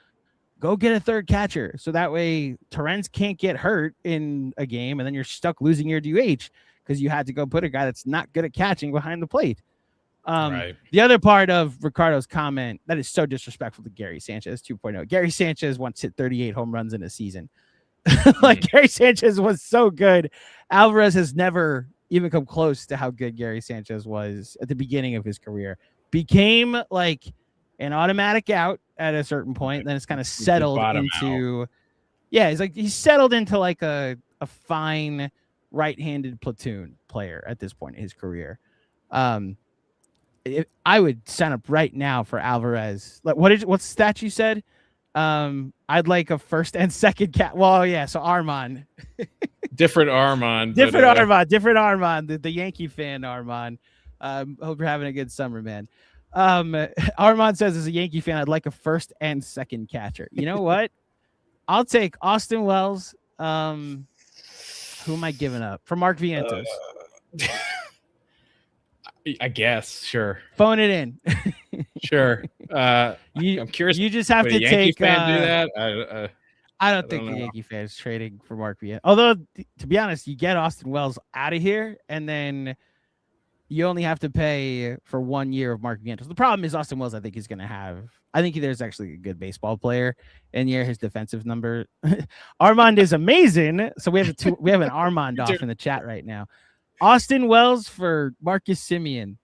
go get a third catcher. So that way Torrens can't get hurt in a game, and then you're stuck losing your DH because you had to go put a guy that's not good at catching behind the plate. Right. The other part of Ricardo's comment that is so disrespectful to Gary Sanchez 2.0. Gary Sanchez once hit 38 home runs in a season. Like, Gary Sanchez was so good. Álvarez has never even come close to how good Gary Sanchez was at the beginning of his career. Became like an automatic out at a certain point, and then it's kind of settled into, he's settled into like a fine right-handed platoon player at this point in his career. I would sign up right now for Álvarez. Like, what's the stat you said? I'd like a first and second cat. Well, yeah. So Armand, different Armand, the Yankee fan Armand. Hope you're having a good summer, man. Armand says, as a Yankee fan, I'd like a first and second catcher. You know what? I'll take Austin Wells. Who am I giving up for Mark Vientos? I guess. Sure. Phone it in. Sure. I'm curious. You just have to take. Fan do that? I don't think the Yankee fan is trading for Mark Vientos. Although, to be honest, you get Austin Wells out of here, and then you only have to pay for 1 year of Mark Vientos. The problem is Austin Wells, I think, is going to have. I think there's actually a good baseball player in here. His defensive number. Armand is amazing. So we have an Armand off in the chat right now. Austin Wells for Marcus Semien.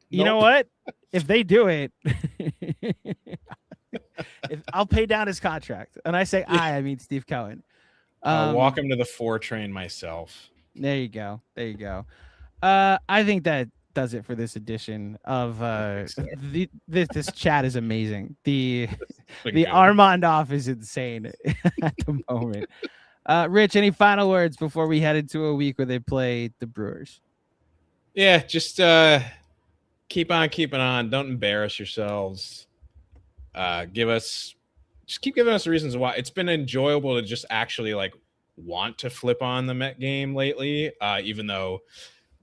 You know what? If they do it, I'll pay down his contract. And I say I mean Steve Cohen. I'll walk him to the 4 train myself. There you go. I think that does it for this edition of this chat is amazing. The Armand off is insane at the moment. Rich, any final words before we head into a week where they play the Brewers? Yeah, just keep on keeping on. Don't embarrass yourselves. Give us just keep giving us reasons why. It's been enjoyable to just actually like want to flip on the Met game lately, even though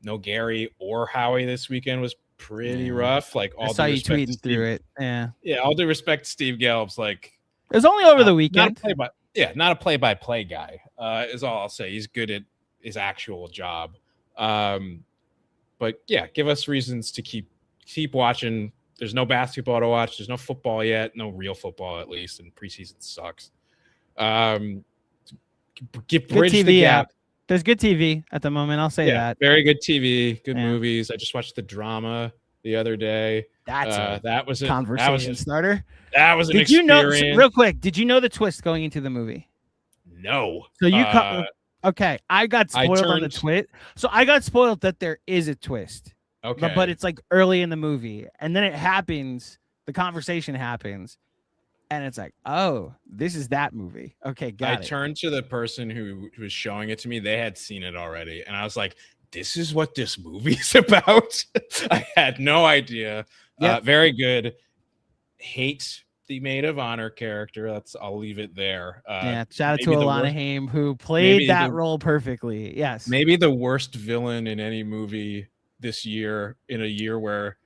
no Gary or Howie this weekend was pretty rough. Like all I saw due you respect to tweeting Steve, through it. Yeah, all due respect to Steve Gelb's, like it was only over the weekend. Not a play-by-play guy. Is all I'll say. He's good at his actual job. But yeah, give us reasons to keep watching. There's no basketball to watch. There's no football yet. No real football, at least, and preseason sucks. Bridge the gap. There's good TV at the moment. I'll say that. Very good TV, good movies. I just watched The Drama the other day. That was a conversation starter. That was an experience. Did you know? Real quick, did you know the twist going into the movie? No. So you okay? I got spoiled on the twist. So I got spoiled that there is a twist. Okay. But it's like early in the movie, and then it happens. The conversation happens, and it's like, oh, this is that movie. Okay, got it. I turned to the person who was showing it to me. They had seen it already, and I was like, this is what this movie's about. I had no idea. Yep. Very good. Hate the Maid of Honor character. I'll leave it there. Shout out to Alana Haim, who played that role perfectly. Yes. Maybe the worst villain in any movie this year, in a year where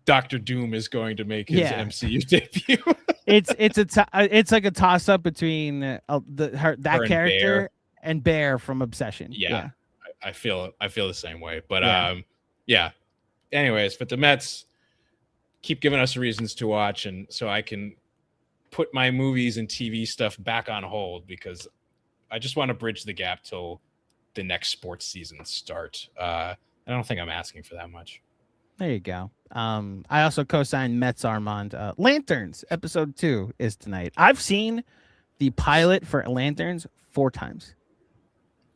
Dr. Doom is going to make his MCU debut. it's like a toss up between that character and Bear from Obsession. Yeah. I feel the same way. But anyways, but the Mets keep giving us reasons to watch, and so I can put my movies and TV stuff back on hold because I just want to bridge the gap till the next sports season start. I don't think I'm asking for that much. There you go. I also co-signed Mets Armand. Lanterns episode 2 is tonight. I've seen the pilot for Lanterns 4 times.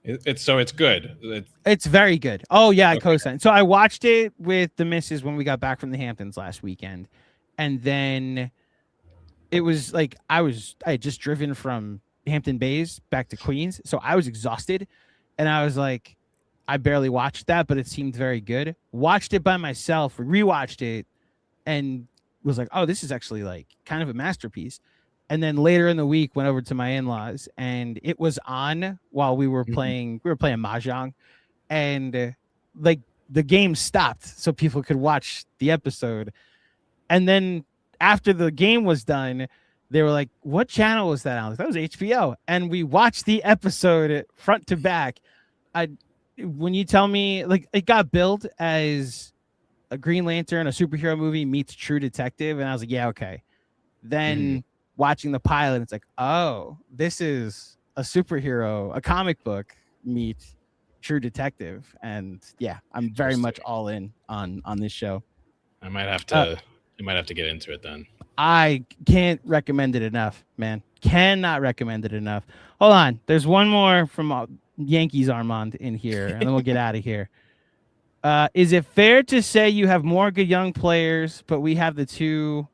It's good. It's very good. Oh yeah, I co-signed. So I watched it with the missus when we got back from the Hamptons last weekend, and then it was like I had just driven from Hampton Bays back to Queens, so I was exhausted, and I was like, I barely watched that, but it seemed very good. Watched it by myself, rewatched it, and was like, oh, this is actually like kind of a masterpiece. And then later in the week, went over to my in-laws, and it was on while we were playing. We were playing mahjong, and like the game stopped so people could watch the episode. And then after the game was done, they were like, "What channel was that on?" That was HBO, and we watched the episode front to back. When you tell me, like, it got billed as a Green Lantern, a superhero movie meets True Detective, and I was like, yeah, okay. Then watching the pilot, it's like, oh, this is a superhero, a comic book meet True Detective, and yeah, I'm very much all in on this show. I might have to. You might have to get into it then. I can't recommend it enough, man. Cannot recommend it enough. Hold on, there's one more from Yankees Armand in here, and then we'll get out of here. Is it fair to say you have more good young players, but we have the 2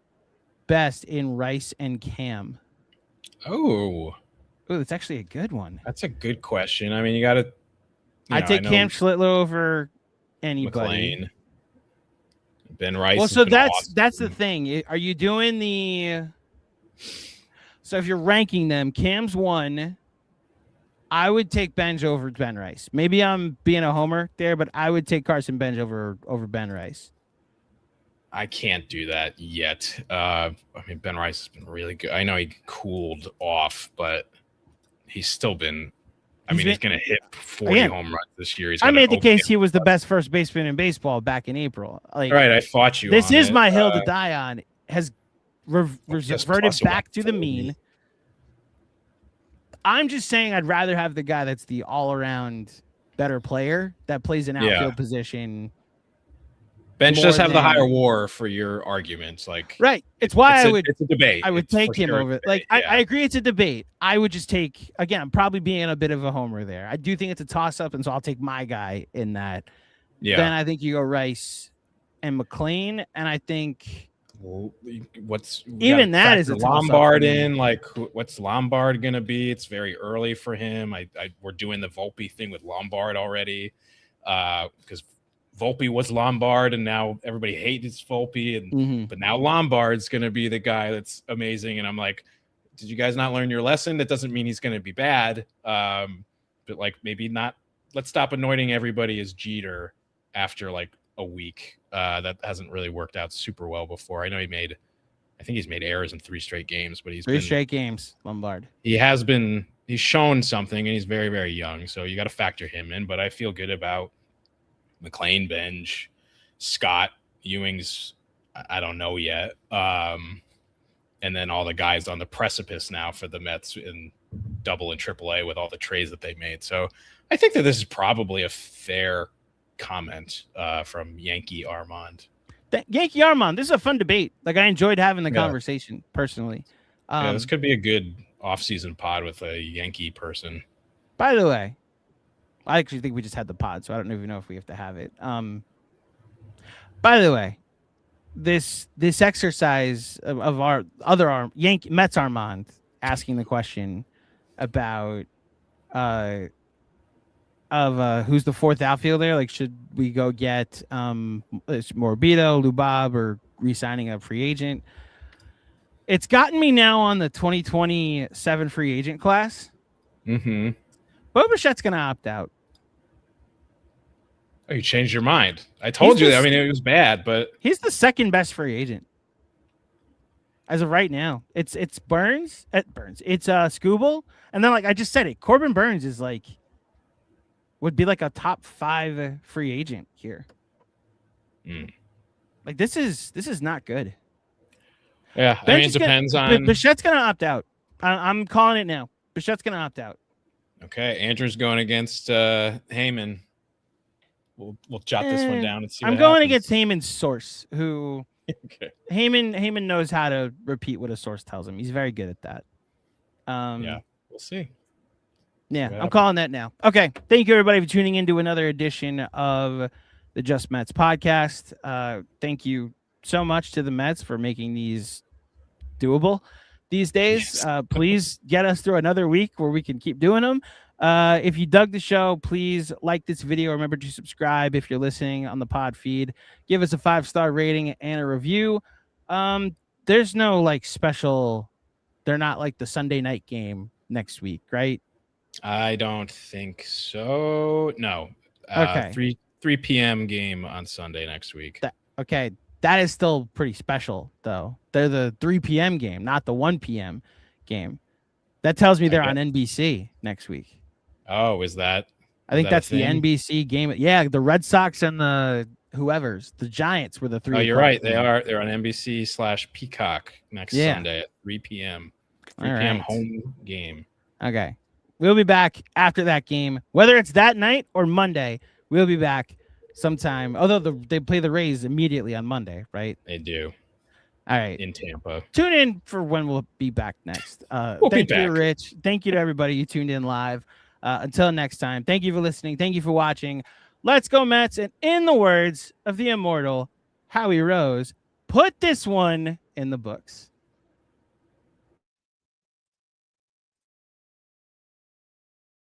best in Rice and Cam? Oh, that's actually a good one. That's a good question. I mean, you got to. I take Cam Schlittler over anybody. McLean. Ben Rice. Well, so that's the thing. Are you doing the? So if you're ranking them, Cam's 1. I would take Benj over Ben Rice. Maybe I'm being a homer there, but I would take Carson Benj over Ben Rice. I can't do that yet. I mean, Ben Rice has been really good. I know he cooled off, but he's still been. He's going to hit 40 home runs this year. I made the case he was the best first baseman in baseball back in April. Like, right, I fought you. This is my hill to die on. Has reverted back to the mean. I'm just saying I'd rather have the guy that's the all-around better player that plays an outfield position. Bench does have the higher WAR for your arguments, like right. It's why it's a debate. I would take him over. Like I agree, it's a debate. I would just take again. I'm probably being a bit of a homer there. I do think it's a toss-up, and so I'll take my guy in that. Yeah. Then I think you go Rice and McLean, and I think. Well, even that is a Lombard in. Like, what's Lombard gonna be? It's very early for him. We're doing the Volpe thing with Lombard already, because Volpe was Lombard, and now everybody hates Volpe, and but now Lombard's going to be the guy that's amazing. And I'm like, did you guys not learn your lesson? That doesn't mean he's going to be bad, but like maybe not. Let's stop anointing everybody as Jeter after like a week. That hasn't really worked out super well before. I know I think he's made errors in 3 straight games, but three straight games, Lombard. He's shown something, and he's very, very young. So you got to factor him in. But I feel good about McLean, Benj, Scott, Ewing's. I don't know yet. And then all the guys on the precipice now for the Mets in double and triple A with all the trades that they made. So I think that this is probably a fair comment from Yankee Armand. Yankee Armand, this is a fun debate. Like, I enjoyed having the conversation personally. This could be a good off-season pod with a Yankee person. By the way, I actually think we just had the pod, so I don't even know if we have to have it. By the way, this exercise of our other Yankee Mets Armand asking the question about who's the 4th outfielder? Like, should we go get Morbido, Lubab, or re-signing a free agent? It's gotten me now on the 2027 free agent class. Mm-hmm. Bo Bichette's going to opt out. Oh, you changed your mind. I told you that. I mean, it was bad, but he's the 2nd best free agent as of right now. It's Burns. It's Skubal, and then like I just said it, Corbin Burns is like would be like a top 5 free agent here. Like this is not good. Yeah, I mean, it depends on. Bichette's gonna opt out. I'm calling it now. Bichette's gonna opt out. Okay, Andrew's going against Heyman. We'll jot this one down and see. I'm going against Heyman's source, who Heyman knows how to repeat what a source tells him. He's very good at that. Yeah, we'll see. Yeah, I'm calling that now. Okay, thank you everybody for tuning in to another edition of the Just Mets podcast. Thank you so much to the Mets for making these doable these days. Yes. Please get us through another week where we can keep doing them. If you dug the show, please like this video. Remember to subscribe if you're listening on the pod feed. Give us a 5-star rating and a review. There's no like special. They're not like the Sunday night game next week, right? I don't think so. No. Okay. 3 p.m. game on Sunday next week. Okay. That is still pretty special, though. They're the 3 p.m. game, not the 1 p.m. game. That tells me they're on NBC next week. Oh, is that? I think that's the NBC game. Yeah, the Red Sox and the the Giants were the 3. Oh, you're right. They are. They're on NBC/Peacock next Sunday at 3 p.m. 3 p.m. home game. Okay. We'll be back after that game, whether it's that night or Monday. We'll be back sometime. Although they play the Rays immediately on Monday, right? They do. All right. In Tampa. Tune in for when we'll be back next. Thank you, Rich. Thank you to everybody who tuned in live. Until next time, thank you for listening. Thank you for watching. Let's go Mets. And in the words of the immortal Howie Rose, put this one in the books.